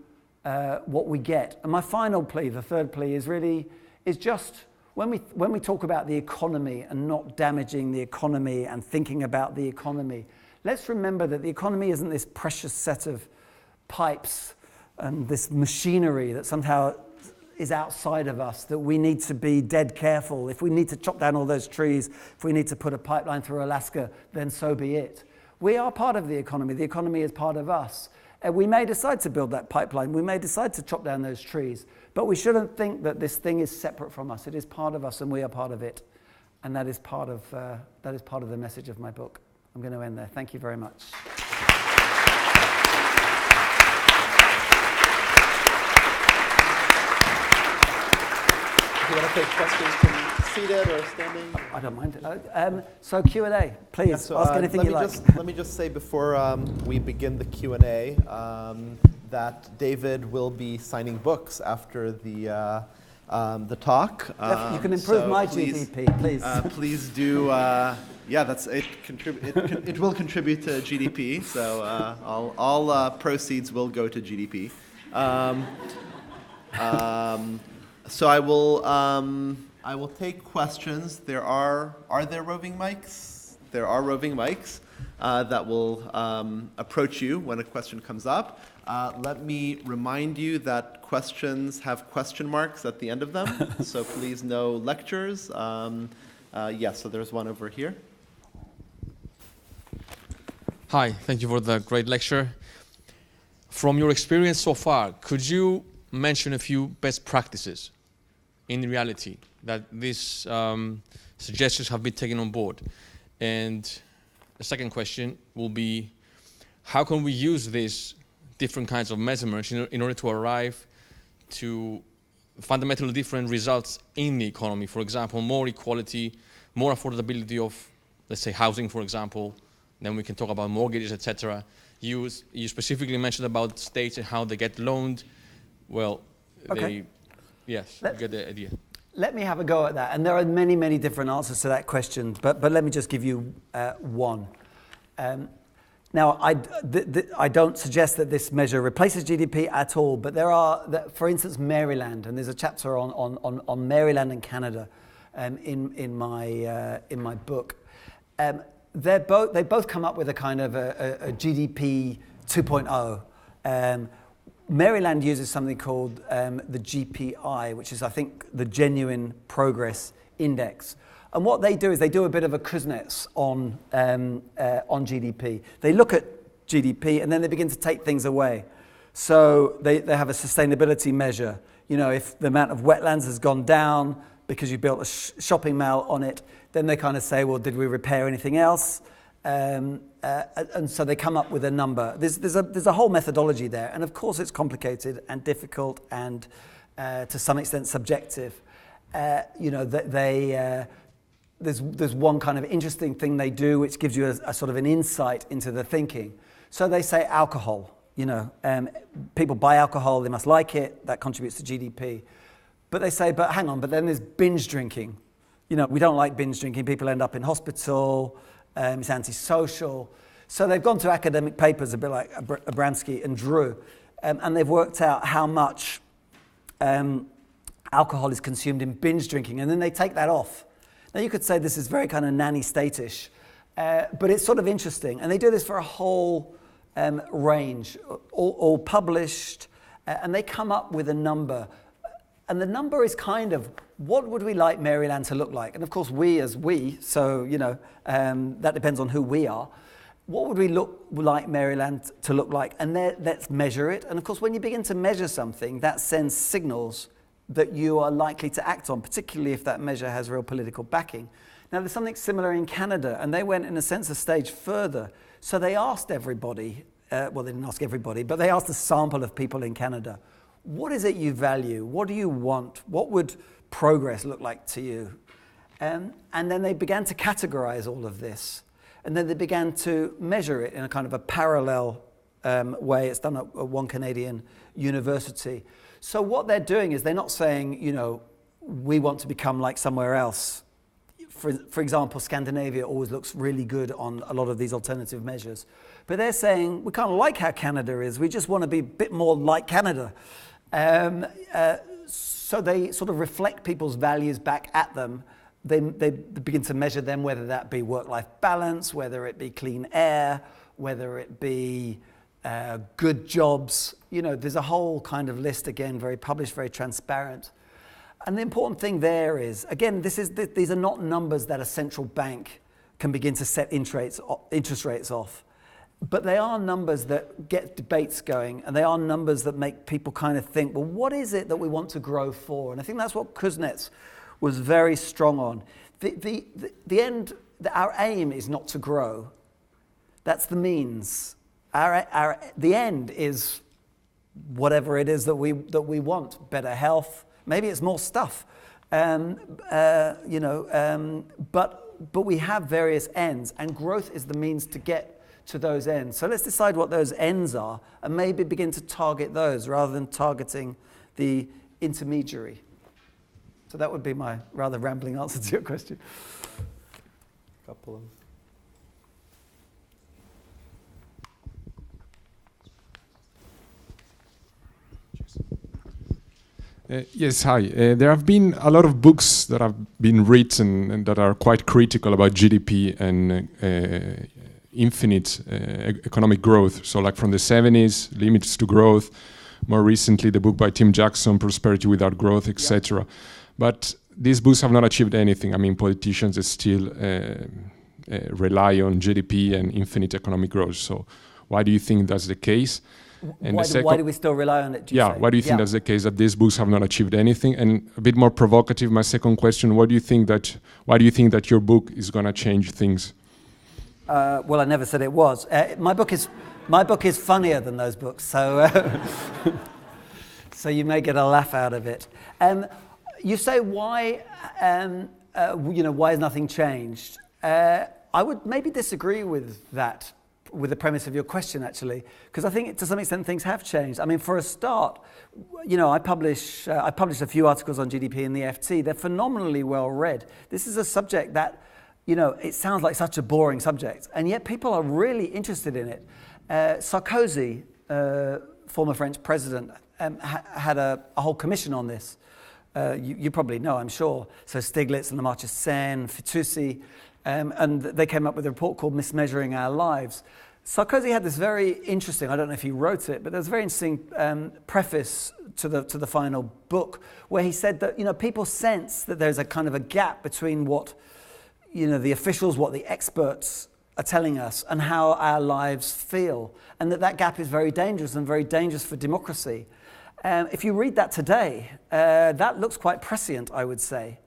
what we get. And my final plea, the third plea, is just when we talk about the economy and not damaging the economy and thinking about the economy, let's remember that the economy isn't this precious set of pipes and this machinery that somehow is outside of us, that we need to be dead careful. If we need to chop down all those trees, if we need to put a pipeline through Alaska, then so be it. We are part of the economy is part of us. We may decide to build that pipeline, we may decide to chop down those trees, but we shouldn't think that this thing is separate from us. It is part of us and we are part of it. And that is part of the message of my book. I'm going to end there. Thank you very much. Do you want to take questions from seated or standing? I don't mind. So Q&A, please, Yeah, so, ask anything you like. Let me just say before we begin the Q&A that David will be signing books after the talk. You can improve my GDP, please. Please do. It will contribute to GDP. So all proceeds will go to GDP. So I will take questions. Are there roving mics? There are roving mics that will approach you when a question comes up. Let me remind you that questions have question marks at the end of them. So please no lectures. So there's one over here. Hi, thank you for the great lecture. From your experience so far, could you mention a few best practices in reality that these suggestions have been taken on board? And the second question will be, how can we use these different kinds of measurements in order to arrive to fundamentally different results in the economy? For example, more equality, more affordability of, let's say, housing, for example. Then we can talk about mortgages, etc. You specifically mentioned about states and how they get loaned. Well, okay. You get the idea. Let me have a go at that. And there are many, many different answers to that question, but let me just give you one. Now, I don't suggest that this measure replaces GDP at all, but there are, for instance, Maryland, and there's a chapter on Maryland and Canada in my book. They both come up with a kind of a GDP 2.0. Maryland uses something called the GPI, which is, I think, the Genuine Progress Index. And what they do is they do a bit of a Kuznets on GDP. They look at GDP and then they begin to take things away. So they have a sustainability measure. You know, if the amount of wetlands has gone down because you built a shopping mall on it, then they kind of say, well, did we repair anything else? And so they come up with a number. There's a whole methodology there, and of course it's complicated and difficult and to some extent subjective. There's one kind of interesting thing they do which gives you a sort of an insight into the thinking. So they say alcohol. people buy alcohol, they must like it, that contributes to GDP. But they say, but hang on, but then there's binge drinking. We don't like binge drinking, people end up in hospital, it's antisocial. So they've gone to academic papers, a bit like Abramsky and Drew, and they've worked out how much alcohol is consumed in binge drinking, and then they take that off. Now you could say this is very kind of nanny state-ish, but it's sort of interesting. And they do this for a whole range, all published, and they come up with a number. And the number is kind of, what would we like Maryland to look like? And of course, so, that depends on who we are. What would we like Maryland to look like? And let's measure it. And of course, when you begin to measure something, that sends signals that you are likely to act on, particularly if that measure has real political backing. Now, there's something similar in Canada, and they went, in a sense, a stage further. So they asked everybody, they didn't ask everybody, but they asked a sample of people in Canada, what is it you value? What do you want? What would progress look like to you? And then they began to categorize all of this. And then they began to measure it in a kind of a parallel way. It's done at one Canadian university. So what they're doing is they're not saying, we want to become like somewhere else. For example, Scandinavia always looks really good on a lot of these alternative measures. But they're saying, we kind of like how Canada is. We just want to be a bit more like Canada. So they sort of reflect people's values back at them. They begin to measure them, whether that be work-life balance, whether it be clean air, whether it be good jobs. There's a whole kind of list, again, very published, very transparent. And the important thing there is, again, these are not numbers that a central bank can begin to set interest rates off. But they are numbers that get debates going, and they are numbers that make people kind of think, well, what is it that we want to grow for? And I think that's what Kuznets was very strong on. Our aim is not to grow. That's the means. The end is whatever it is that we want. Better health. Maybe it's more stuff. But we have various ends, and growth is the means to get to those ends. So let's decide what those ends are and maybe begin to target those rather than targeting the intermediary. So that would be my rather rambling answer to your question. Couple of... Yes, hi. There have been a lot of books that have been written and that are quite critical about GDP and infinite economic growth. So like from the 70s, Limits to Growth, more recently the book by Tim Jackson, Prosperity Without Growth, etc. Yeah. But these books have not achieved anything. I mean, politicians still rely on GDP and infinite economic growth. So why do you think that's the case? And why do we still rely on it? Why do you think that's the case, that these books have not achieved anything? And a bit more provocative, my second question, why do you think that your book is going to change things? Well, I never said it was. My book is funnier than those books, so so you may get a laugh out of it. You say why has nothing changed? I would maybe disagree with that, with the premise of your question, actually, because I think to some extent things have changed. I mean, for a start, I published a few articles on GDP in the FT. They're phenomenally well read. This is a subject that, it sounds like such a boring subject, and yet people are really interested in it. Sarkozy, former French president, had a whole commission on this. You probably know, I'm sure. So Stiglitz and Amartya Sen, Fitoussi, and they came up with a report called Mismeasuring Our Lives. Sarkozy had this very interesting, I don't know if he wrote it, but there's a very interesting preface to the final book where he said that, people sense that there's a kind of a gap between what, the officials, what the experts are telling us and how our lives feel, and that gap is very dangerous and very dangerous for democracy. If you read that today, that looks quite prescient, I would say.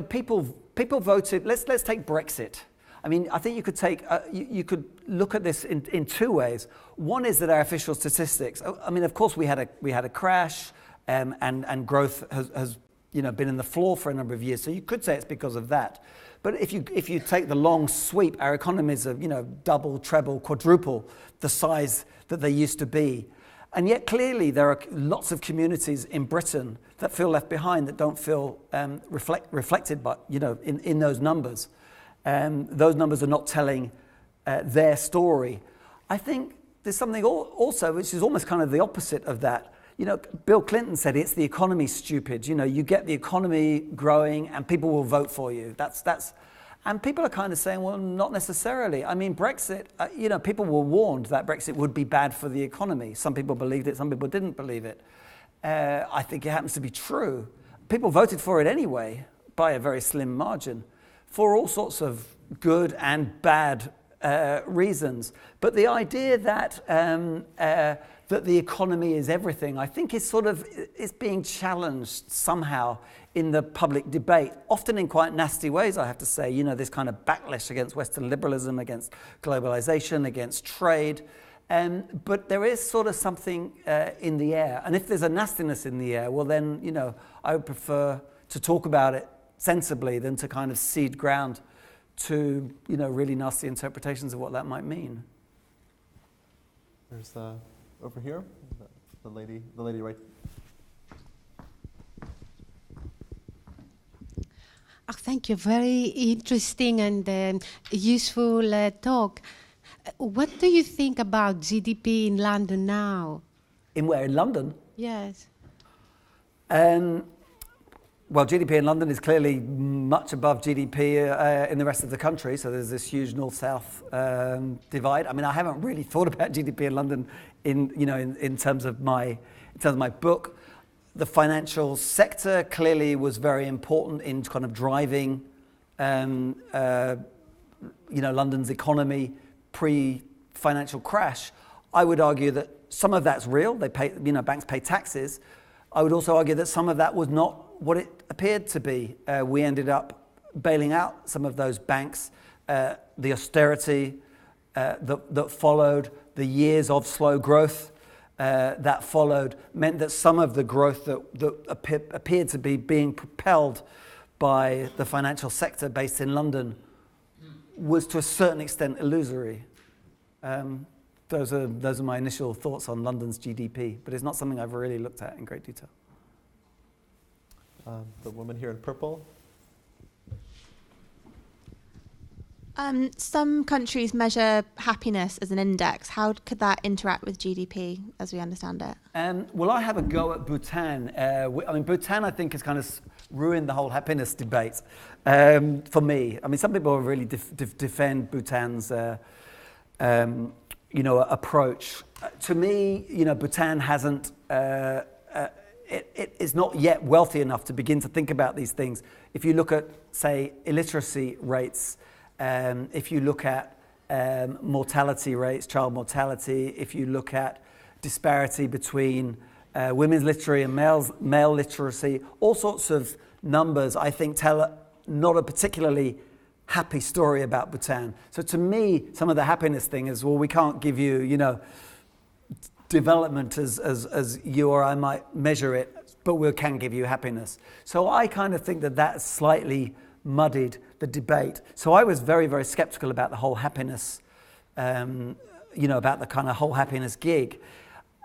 People voted. Let's take Brexit. I mean, I think you could take you could look at this in two ways. One is that our official statistics. I mean, of course, we had a crash, and growth has been in the floor for a number of years. So you could say it's because of that. But if you take the long sweep, our economies are, double, treble, quadruple the size that they used to be. And yet clearly there are lots of communities in Britain that feel left behind, that don't feel reflected by, in those numbers. Those numbers are not telling their story. I think there's something also which is almost kind of the opposite of that. Bill Clinton said it's the economy, stupid. You get the economy growing and people will vote for you. And people are kind of saying, well, not necessarily. I mean, Brexit, people were warned that Brexit would be bad for the economy. Some people believed it, some people didn't believe it. I think it happens to be true. People voted for it anyway by a very slim margin for all sorts of good and bad reasons. But the idea that that the economy is everything, I think is being challenged somehow in the public debate, often in quite nasty ways, I have to say. This kind of backlash against Western liberalism, against globalization, against trade. But there is sort of something in the air. And if there's a nastiness in the air, well then, I would prefer to talk about it sensibly than to kind of cede ground to, really nasty interpretations of what that might mean. There's over here, the lady right. Oh, thank you. Very interesting and useful talk. What do you think about GDP in London now? In where? In London? Yes. Well, GDP in London is clearly much above GDP in the rest of the country, so there's this huge north-south divide. I mean, I haven't really thought about GDP in London in terms of my book. The financial sector clearly was very important in kind of driving, London's economy pre-financial crash. I would argue that some of that's real. They pay, banks pay taxes. I would also argue that some of that was not what it appeared to be. We ended up bailing out some of those banks. The austerity that followed, the years of slow growth that followed, meant that some of the growth that appeared to be being propelled by the financial sector based in London was to a certain extent illusory. Those are my initial thoughts on London's GDP, but it's not something I've really looked at in great detail. The woman here in purple. Some countries measure happiness as an index. How could that interact with GDP as we understand it? Well, I have a go at Bhutan. Bhutan, I think, has kind of ruined the whole happiness debate for me. I mean, some people really defend Bhutan's, approach. To me, Bhutan hasn't. It is not yet wealthy enough to begin to think about these things. If you look at, say, illiteracy rates. If you look at mortality rates, child mortality, if you look at disparity between women's literacy and male literacy, all sorts of numbers, I think, tell not a particularly happy story about Bhutan. So to me, some of the happiness thing is, well, we can't give you, development as you or I might measure it, but we can give you happiness. So I kind of think that that's slightly muddied the debate. So I was very, very skeptical about the whole happiness, about the kind of whole happiness gig.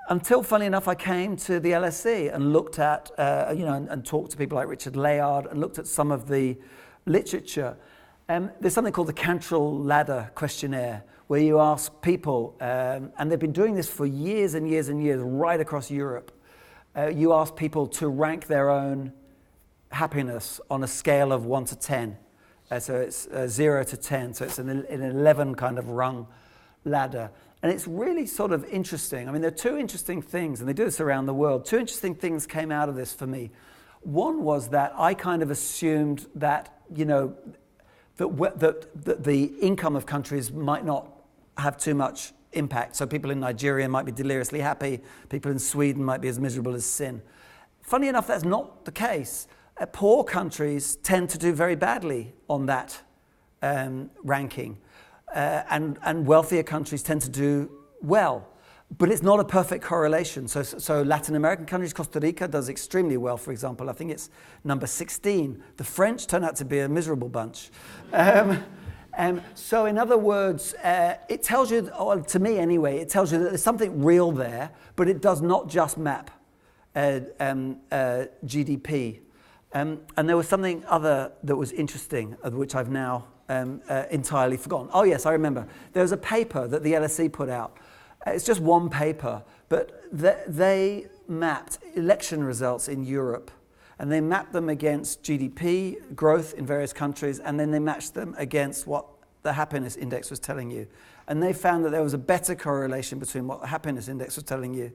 Until, funny enough, I came to the LSE and looked at, and talked to people like Richard Layard and looked at some of the literature. There's something called the Cantrell ladder questionnaire, where you ask people, and they've been doing this for years and years and years right across Europe. You ask people to rank their own happiness on a scale of 1 to 10. So it's 0 to 10. So it's an 11 kind of rung ladder. And it's really sort of interesting. I mean, there are two interesting things, and they do this around the world. Two interesting things came out of this for me. One was that I kind of assumed that, that the income of countries might not have too much impact. So people in Nigeria might be deliriously happy. People in Sweden might be as miserable as sin. Funny enough, that's not the case. Poor countries tend to do very badly on that ranking, and wealthier countries tend to do well. But it's not a perfect correlation. So Latin American countries, Costa Rica does extremely well, for example. I think it's number 16. The French turn out to be a miserable bunch. So in other words, it tells you, or to me anyway, it tells you that there's something real there, but it does not just map GDP. And there was something other that was interesting, of which I've now entirely forgotten. Oh yes, I remember. There was a paper that the LSE put out. It's just one paper, but they mapped election results in Europe, and they mapped them against GDP growth in various countries, and then they matched them against what the happiness index was telling you. And they found that there was a better correlation between what the happiness index was telling you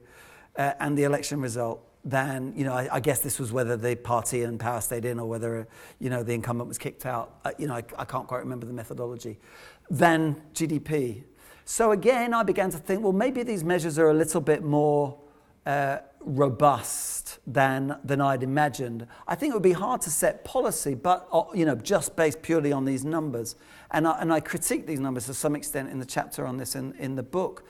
and the election result than, I guess this was whether the party in power stayed in or whether, the incumbent was kicked out. I can't quite remember the methodology, than GDP. So again, I began to think, well, maybe these measures are a little bit more robust than I'd imagined. I think it would be hard to set policy, but just based purely on these numbers. And I critique these numbers to some extent in the chapter on this in the book.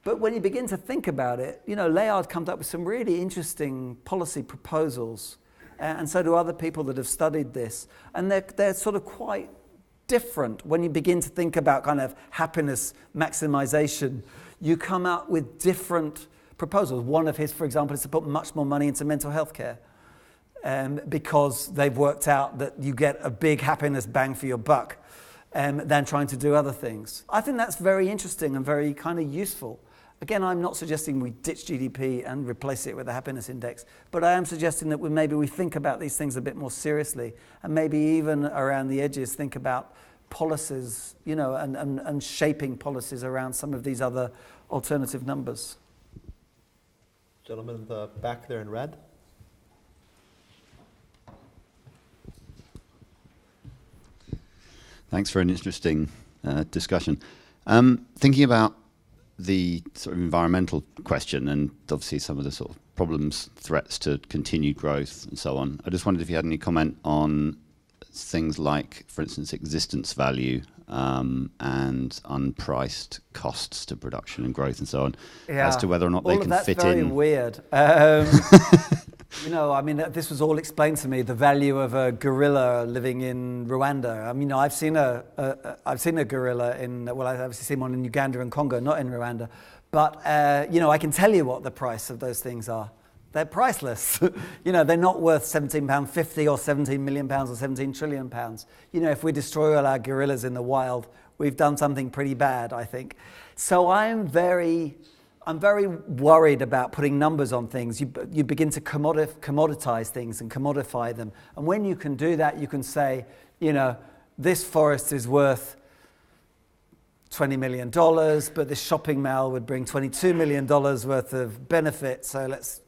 But when you begin to think about it, Layard comes up with some really interesting policy proposals, and so do other people that have studied this. And they're sort of quite different. When you begin to think about kind of happiness maximization, you come out with different proposals. One of his, for example, is to put much more money into mental health care because they've worked out that you get a big happiness bang for your buck than trying to do other things. I think that's very interesting and very kind of useful. Again, I'm not suggesting we ditch GDP and replace it with a happiness index, but I am suggesting that maybe we think about these things a bit more seriously, and maybe even around the edges think about policies, and shaping policies around some of these other alternative numbers. Gentleman in the back there in red. Thanks for an interesting discussion. Thinking about the sort of environmental question and obviously some of the sort of problems, threats to continued growth and so on, I just wondered if you had any comment on things like, for instance, existence value and unpriced costs to production and growth and so on, as to whether or not they can fit in. All of that's very weird. This was all explained to me, the value of a gorilla living in Rwanda. I've seen a gorilla I've obviously seen one in Uganda and Congo, not in Rwanda. But, I can tell you what the price of those things are. They're priceless. They're not worth £17.50 or £17 million or £17 trillion. If we destroy all our gorillas in the wild, we've done something pretty bad, I think. So I'm very worried about putting numbers on things. You begin to commoditize things and commodify them. And when you can do that, you can say, this forest is worth $20 million, but this shopping mall would bring $22 million worth of benefit. So let's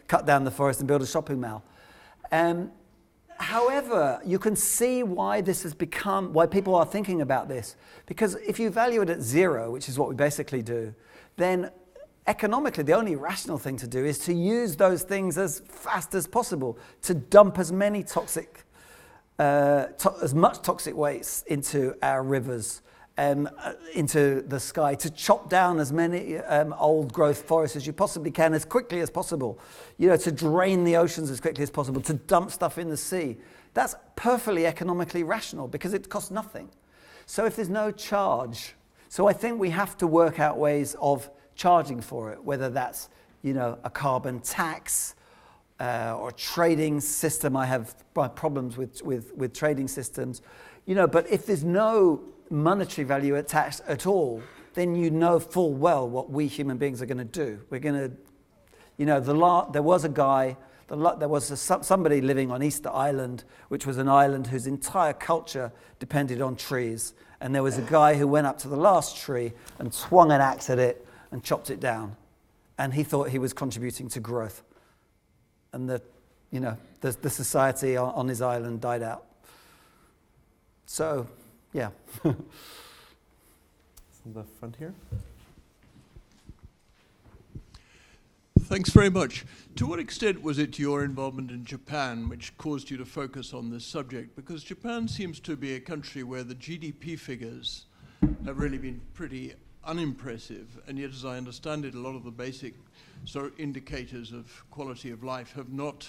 cut down the forest and build a shopping mall. However, you can see why this has become, why people are thinking about this. Because if you value it at zero, which is what we basically do, then economically the only rational thing to do is to use those things as fast as possible, to dump as many as much toxic waste into our rivers, into the sky, to chop down as many old growth forests as you possibly can as quickly as possible, to drain the oceans as quickly as possible, to dump stuff in the sea. That's perfectly economically rational because it costs nothing. So if there's no charge, so I think we have to work out ways of charging for it, whether that's a carbon tax or a trading system. I have problems with trading systems, but if there's no monetary value attached at all, then full well what we human beings are going to do. We're going to, there was a guy, there was somebody living on Easter Island, which was an island whose entire culture depended on trees. And there was a guy who went up to the last tree and swung an axe at it and chopped it down. And he thought he was contributing to growth. And the society on his island died out. So, yeah. From the front here. Thanks very much. To what extent was it your involvement in Japan which caused you to focus on this subject? Because Japan seems to be a country where the GDP figures have really been pretty unimpressive, and yet, as I understand it, a lot of the basic sort of indicators of quality of life have not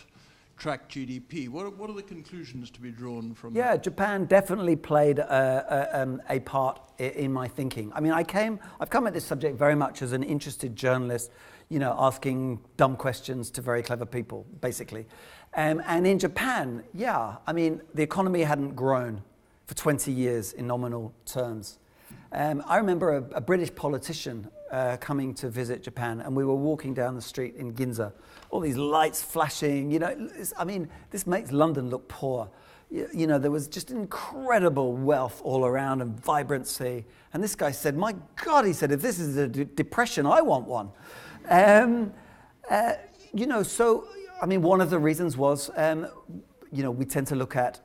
tracked GDP. What are the conclusions to be drawn from that? Yeah, Japan definitely played a part in my thinking. I mean, I've come at this subject very much as an interested journalist, you know, asking dumb questions to very clever people, basically. And in Japan, yeah, I mean, the economy hadn't grown for 20 years in nominal terms. I remember a British politician coming to visit Japan, and we were walking down the street in Ginza, all these lights flashing, you know, I mean, this makes London look poor. You know, there was just incredible wealth all around and vibrancy. And this guy said, my God, he said, if this is a depression, I want one. You know, so, I mean, one of the reasons was, you know, we tend to look at,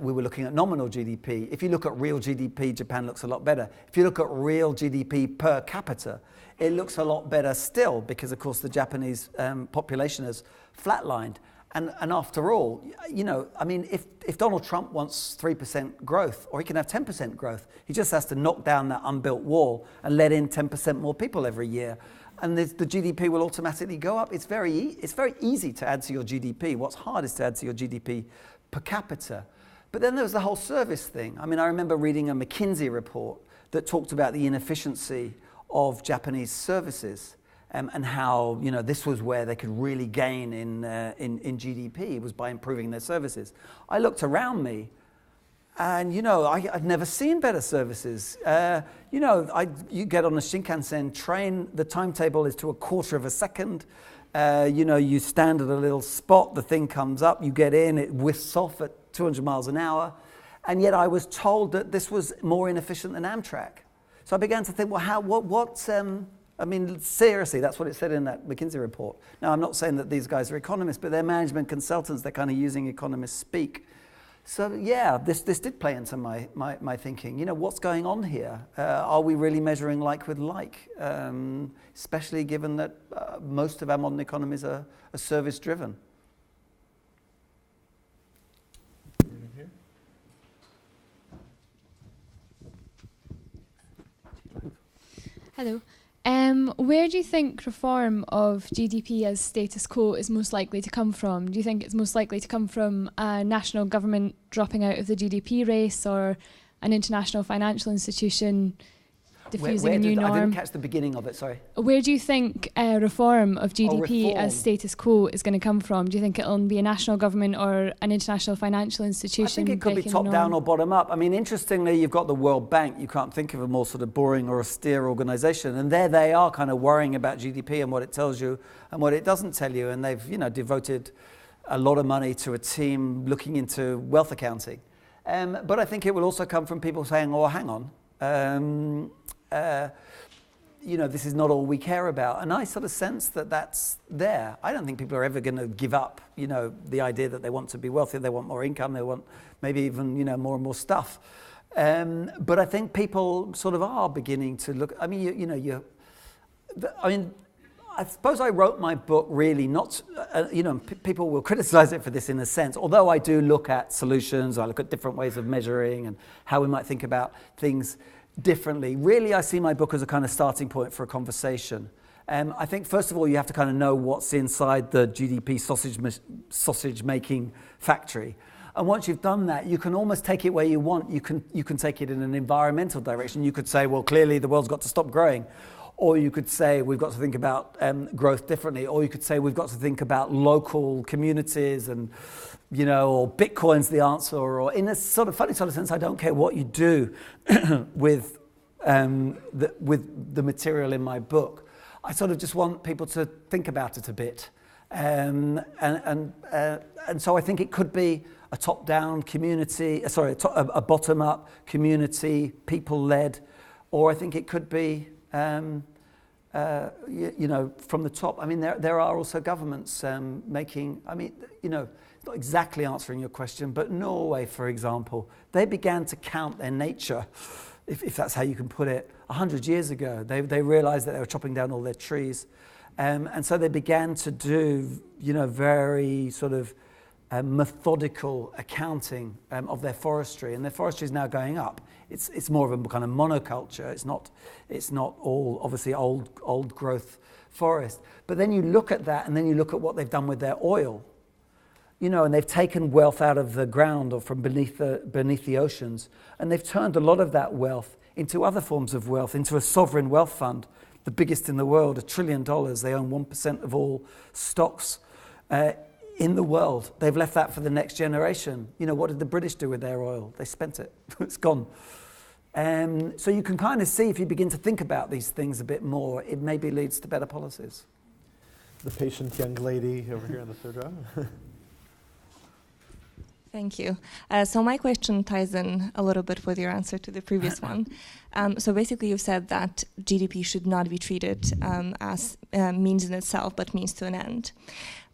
we were looking at nominal GDP. If you look at real GDP, Japan looks a lot better. If you look at real GDP per capita, it looks a lot better still because, of course, the Japanese population has flatlined. And after all, you know, I mean, if Donald Trump wants 3% growth, or he can have 10% growth, he just has to knock down that unbuilt wall and let in 10% more people every year. And the GDP will automatically go up. It's very easy to add to your GDP. What's hard is to add to your GDP per capita. But then there was the whole service thing. I mean, I remember reading a McKinsey report that talked about the inefficiency of Japanese services and how, you know, this was where they could really gain in GDP, was by improving their services. I looked around me, and, you know, I'd never seen better services. You know, you get on a Shinkansen train, the timetable is to a quarter of a second. You know, you stand at a little spot, the thing comes up, you get in, it whisks off at 200 miles an hour. And yet I was told that this was more inefficient than Amtrak. So I began to think, well, I mean, seriously, that's what it said in that McKinsey report. Now, I'm not saying that these guys are economists, but they're management consultants. They're kind of using economist speak. So, yeah, this did play into my thinking. You know, what's going on here? Are we really measuring like with like? Especially given that most of our modern economies are service-driven. Hello. Where do you think reform of GDP as status quo is most likely to come from? Do you think it's most likely to come from a national government dropping out of the GDP race, or an international financial institution diffusing a new norm? I didn't catch the beginning of it, sorry. Where do you think reform of GDP as status quo is going to come from? Do you think it'll be a national government or an international financial institution? I think it could be top down or bottom up. I mean, interestingly, you've got the World Bank. You can't think of a more sort of boring or austere organization. And there they are kind of worrying about GDP and what it tells you and what it doesn't tell you. And they've, you know, devoted a lot of money to a team looking into wealth accounting. But I think it will also come from people saying, oh, hang on. You know, this is not all we care about. And I sort of sense that that's there. I don't think people are ever going to give up, you know, the idea that they want to be wealthy, they want more income, they want maybe even, you know, more and more stuff. But I think people sort of are beginning to look, I mean, I suppose I wrote my book really not, you know, people will criticize it for this in a sense, although I do look at solutions, I look at different ways of measuring and how we might think about things differently. Really, I see my book as a kind of starting point for a conversation. I think, first of all, you have to kind of know what's inside the GDP sausage making factory. And once you've done that, you can almost take it where you want. You can take it in an environmental direction. You could say, well, clearly the world's got to stop growing. Or you could say we've got to think about growth differently. Or you could say we've got to think about local communities and, you know, or Bitcoin's the answer. Or in a sort of funny sort of sense, I don't care what you do with the material in my book. I sort of just want people to think about it a bit. And so I think it could be a top-down community, a bottom-up community, people-led, or I think it could be you know, from the top. I mean, there are also governments making, I mean, you know, it's not exactly answering your question, but Norway, for example, they began to count their nature, if that's how you can put it, 100 years ago. They realized that they were chopping down all their trees. And so they began to do, you know, very sort of methodical accounting of their forestry, and their forestry is now going up. It's more of a kind of monoculture. It's not all obviously old growth forest. But then you look at that, and then you look at what they've done with their oil. You know, and they've taken wealth out of the ground or from beneath the oceans, and they've turned a lot of that wealth into other forms of wealth, into a sovereign wealth fund, the biggest in the world, $1 trillion. They own 1% of all stocks in the world. They've left that for the next generation. You know, what did the British do with their oil? They spent it. It's gone. So you can kind of see, if you begin to think about these things a bit more, it maybe leads to better policies. The patient young lady over here in the third row. Thank you. So my question ties in a little bit with your answer to the previous one. So basically you've said that GDP should not be treated as means in itself, but means to an end.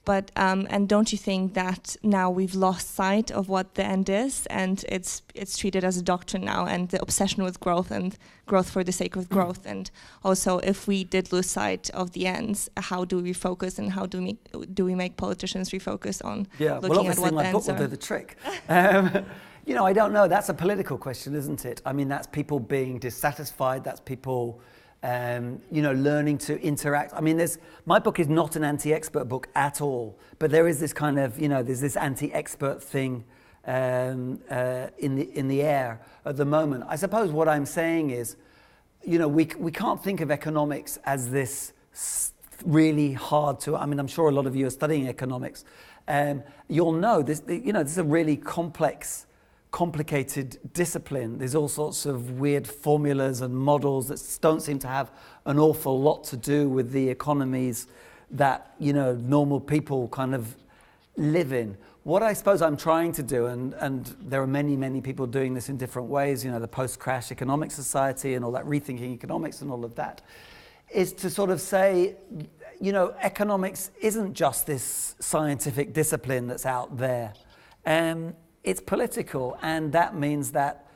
But and don't you think that now we've lost sight of what the end is, and it's treated as a doctrine now, and the obsession with growth and growth for the sake of growth, and also if we did lose sight of the ends, how do we focus, and how do we make politicians refocus on looking at what the ends are? Will do the trick. You know, I don't know. That's a political question, isn't it? I mean, that's people being dissatisfied. That's people. You know, learning to interact. I mean, my book is not an anti-expert book at all, but there is this kind of, you know, there's this anti-expert thing in the air at the moment. I suppose what I'm saying is, you know, we can't think of economics as this really hard to. I mean, I'm sure a lot of you are studying economics. You'll know this. You know, this is a really complicated discipline. There's all sorts of weird formulas and models that don't seem to have an awful lot to do with the economies that, you know, normal people kind of live in. What I suppose I'm trying to do, and there are many people doing this in different ways, you know, the post-crash economic society and all that, rethinking economics and all of that, is to sort of say, you know, economics isn't just this scientific discipline that's out there. It's political, and that means that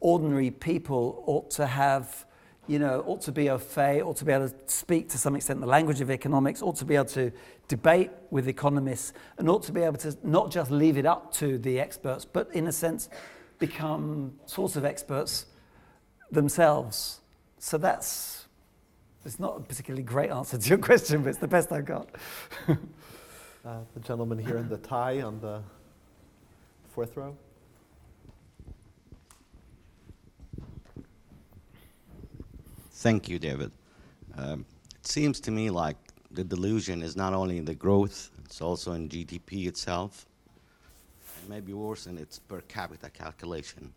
ordinary people ought to have, you know, ought to be au fait, ought to be able to speak to some extent the language of economics, ought to be able to debate with economists, and ought to be able to not just leave it up to the experts, but in a sense become sorts of experts themselves. So it's not a particularly great answer to your question, but it's the best I've got. The gentleman here in the tie on the fourth row. Thank you, David. It seems to me like the delusion is not only in the growth, it's also in GDP itself, and maybe worse in its per capita calculation.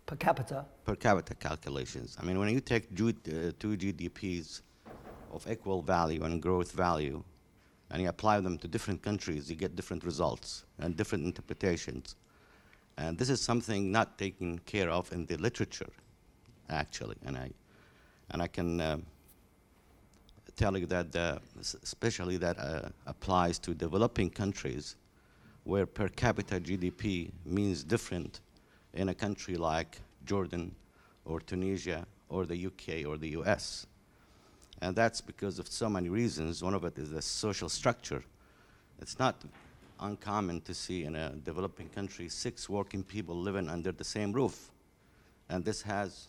Per capita? Per capita calculations. I mean, when you take two GDPs of equal value and growth value, and you apply them to different countries, you get different results and different interpretations. And this is something not taken care of in the literature, actually. And I can tell you that, especially that applies to developing countries, where per capita GDP means different in a country like Jordan or Tunisia or the UK or the US. And that's because of so many reasons. One of it is the social structure. It's not uncommon to see in a developing country 6 working people living under the same roof. And this has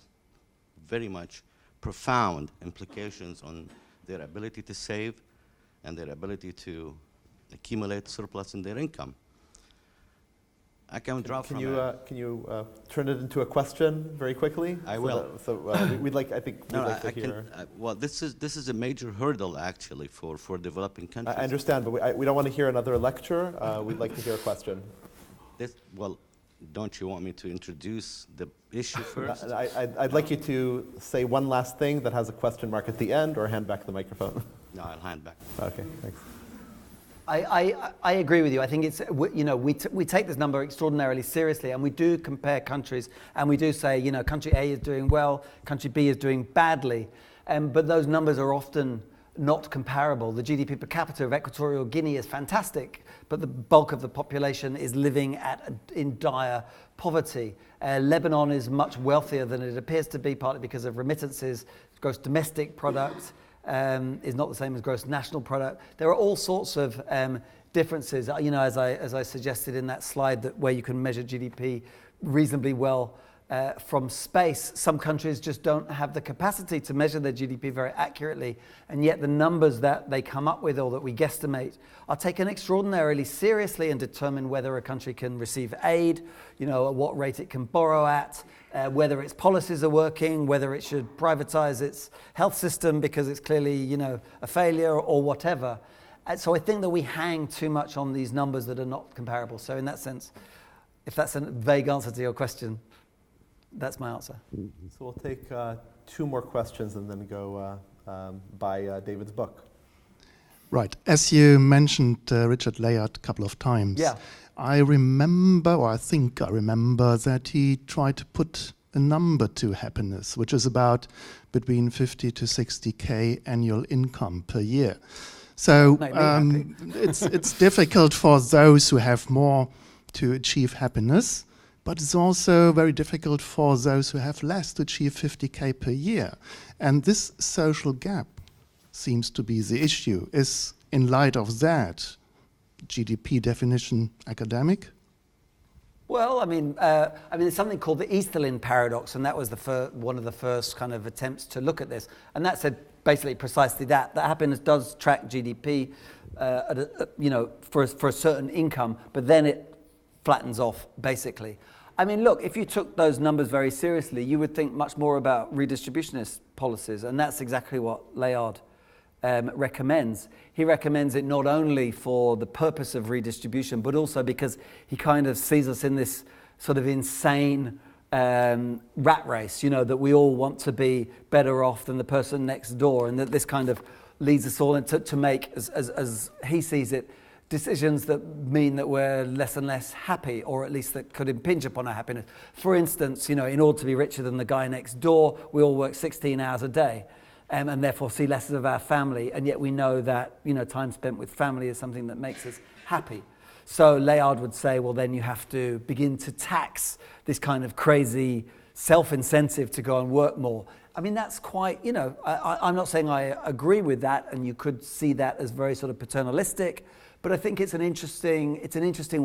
very much profound implications on their ability to save and their ability to accumulate surplus in their income. I can draw from Can you turn it into a question very quickly? I will. We'd like to hear. Well, this is a major hurdle actually for developing countries. I understand, but we don't want to hear another lecture. We'd like to hear a question. Well, don't you want me to introduce the issue first? I'd like you to say one last thing that has a question mark at the end, or hand back the microphone. No, I'll hand back. Okay, thanks. I agree with you. I think it's, you know, we take this number extraordinarily seriously, and we do compare countries, and we do say, you know, country A is doing well, country B is doing badly, but those numbers are often not comparable. The GDP per capita of Equatorial Guinea is fantastic, but the bulk of the population is living in dire poverty. Lebanon is much wealthier than it appears to be, partly because of remittances, gross domestic product. is not the same as gross national product. There are all sorts of differences. You know, as I suggested in that slide, that where you can measure GDP reasonably well from space. Some countries just don't have the capacity to measure their GDP very accurately, and yet the numbers that they come up with or that we guesstimate are taken extraordinarily seriously and determine whether a country can receive aid, you know, at what rate it can borrow at, whether its policies are working, whether it should privatize its health system because it's clearly, you know, a failure or whatever. And so I think that we hang too much on these numbers that are not comparable. So in that sense, if that's a vague answer to your question, that's my answer. So we'll take 2 more questions and then go by David's book. Right. As you mentioned Richard Layard a couple of times, yeah. I remember, or I think I remember, that he tried to put a number to happiness, which is about between 50 to 60K annual income per year. So it's difficult for those who have more to achieve happiness, but it's also very difficult for those who have less to achieve 50K per year. And this social gap seems to be the issue. Is, in light of that, GDP definition academic? Well, I mean, there's something called the Easterlin Paradox, and that was one of the first kind of attempts to look at this. And that said basically precisely that happiness does track GDP, for a certain income, but then it flattens off, basically. I mean, look, if you took those numbers very seriously, you would think much more about redistributionist policies, and that's exactly what Layard recommends. He recommends it not only for the purpose of redistribution, but also because he kind of sees us in this sort of insane rat race, you know, that we all want to be better off than the person next door, and that this kind of leads us all to make, as he sees it, decisions that mean that we're less and less happy, or at least that could impinge upon our happiness. For instance, you know, in order to be richer than the guy next door, we all work 16 hours a day, and therefore see less of our family, and yet we know that, you know, time spent with family is something that makes us happy. So Layard would say, well, then you have to begin to tax this kind of crazy self-incentive to go and work more. I mean, that's quite, you know, I'm not saying I agree with that, and you could see that as very sort of paternalistic, but I think it's an interesting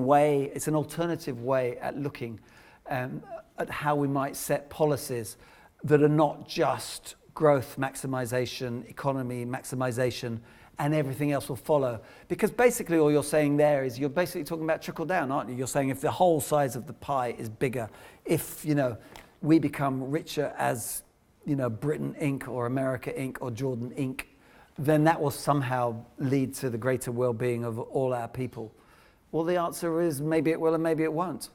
way, it's an alternative way at looking at how we might set policies that are not just growth maximization, economy maximization, and everything else will follow. Because basically all you're saying there is you're basically talking about trickle down, aren't you? You're saying if the whole size of the pie is bigger, if, you know, we become richer as, you know, Britain Inc. or America Inc. or Jordan Inc., then that will somehow lead to the greater well-being of all our people. Well, the answer is maybe it will and maybe it won't.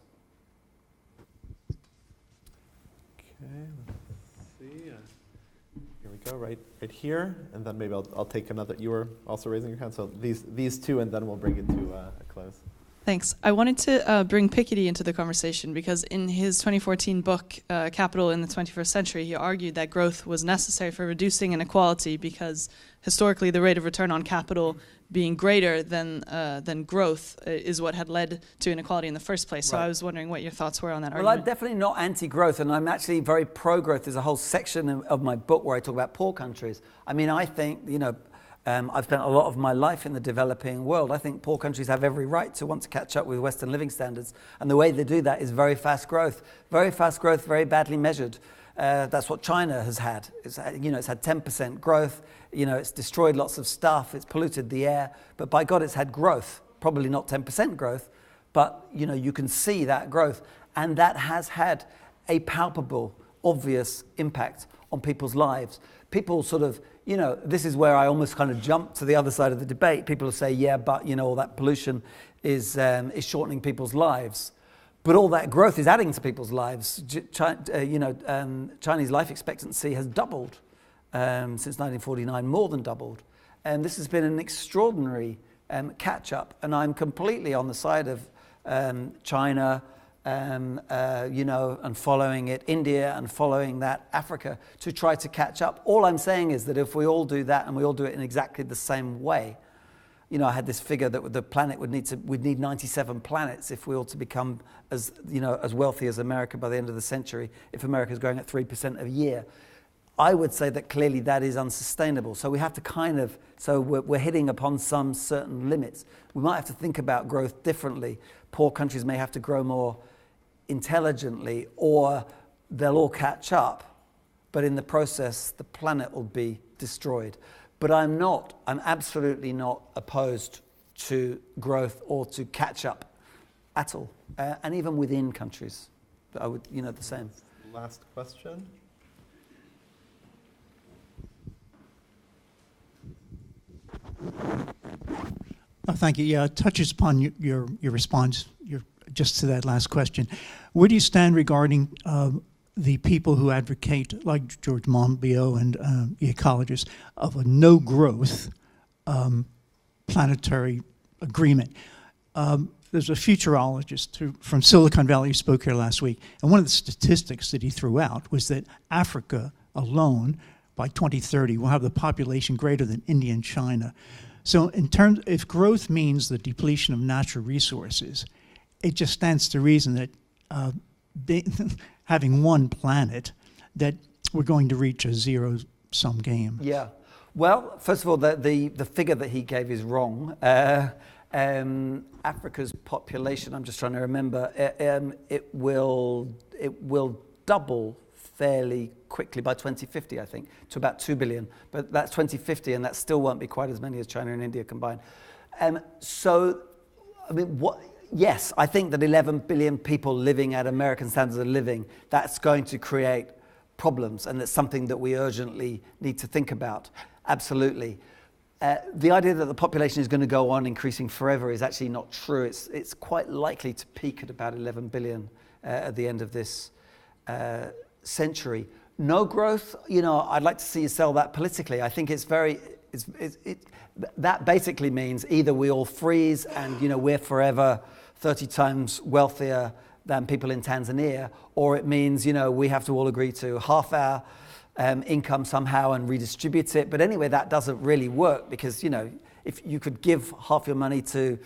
Okay, let's see. Here we go, right here, and then maybe I'll take another. You were also raising your hand, so these 2, and then we'll bring it to a close. Thanks. I wanted to bring Piketty into the conversation because in his 2014 book, Capital in the 21st Century, he argued that growth was necessary for reducing inequality because historically the rate of return on capital being greater than growth is what had led to inequality in the first place. So I was wondering what your thoughts were on that argument. Well, I'm definitely not anti-growth, and I'm actually very pro-growth. There's a whole section of my book where I talk about poor countries. I mean, I think, you know, I've spent a lot of my life in the developing world. I think poor countries have every right to want to catch up with Western living standards. And the way they do that is very fast growth. Very fast growth, very badly measured. That's what China has had. It's had 10% growth. You know, it's destroyed lots of stuff. It's polluted the air. But by God, it's had growth. Probably not 10% growth. But, you know, you can see that growth. And that has had a palpable, obvious impact on people's lives. People sort of, you know, this is where I almost kind of jump to the other side of the debate. People will say, yeah, but, you know, all that pollution is shortening people's lives. But all that growth is adding to people's lives. Chinese life expectancy has doubled since 1949, more than doubled. And this has been an extraordinary catch-up. And I'm completely on the side of China, and following it, India, and following that, Africa, to try to catch up. All I'm saying is that if we all do that and we all do it in exactly the same way, you know, I had this figure that the planet would need 97 planets if we all to become as wealthy as America by the end of the century, if America's growing at 3% a year. I would say that clearly that is unsustainable. So we have to kind of, so we're hitting upon some certain limits. We might have to think about growth differently. Poor countries may have to grow more intelligently, or they'll all catch up, but in the process, the planet will be destroyed. But I'm absolutely not opposed to growth or to catch up at all. And even within countries, I would, the same. Last question. Thank you. Yeah, it touches upon your response just to that last question. Where do you stand regarding the people who advocate, like George Monbiot and the ecologists, of a no-growth planetary agreement? There's a futurologist from Silicon Valley who spoke here last week, and one of the statistics that he threw out was that Africa alone, by 2030, will have the population greater than India and China. So if growth means the depletion of natural resources, it just stands to reason that having one planet, that we're going to reach a zero-sum game. Yeah. Well, first of all, the figure that he gave is wrong. Africa's population, I'm just trying to remember, it will double fairly quickly by 2050, I think, to about 2 billion. But that's 2050, and that still won't be quite as many as China and India combined. Yes, I think that 11 billion people living at American standards of living, that's going to create problems, and that's something that we urgently need to think about. Absolutely. The idea that the population is going to go on increasing forever is actually not true. It's quite likely to peak at about 11 billion at the end of this century. No growth, I'd like to see you sell that politically. I think that basically means either we all freeze and we're forever 30 times wealthier than people in Tanzania, or it means we have to all agree to half our income somehow and redistribute it. But anyway, that doesn't really work, because if you could give half your money to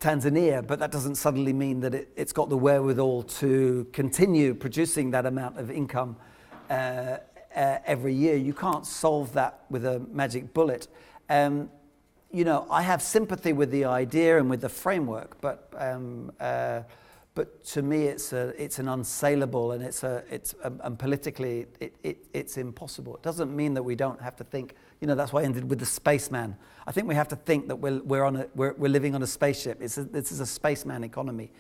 Tanzania, but that doesn't suddenly mean that it's got the wherewithal to continue producing that amount of income every year. You can't solve that with a magic bullet. I have sympathy with the idea and with the framework, but to me it's an unsaleable, and and politically it's impossible. It doesn't mean that we don't have to think. That's why I ended with the Spaceman. I think we have to think that we're living on a spaceship. This is a Spaceman economy.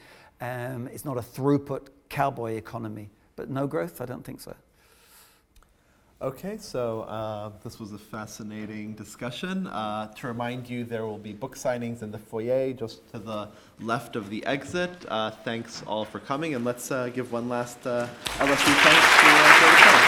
It's not a throughput Cowboy economy. But no growth? I don't think so. Okay, so this was a fascinating discussion. To remind you, there will be book signings in the foyer just to the left of the exit. Thanks all for coming, and let's give one last LSE thanks to the panel.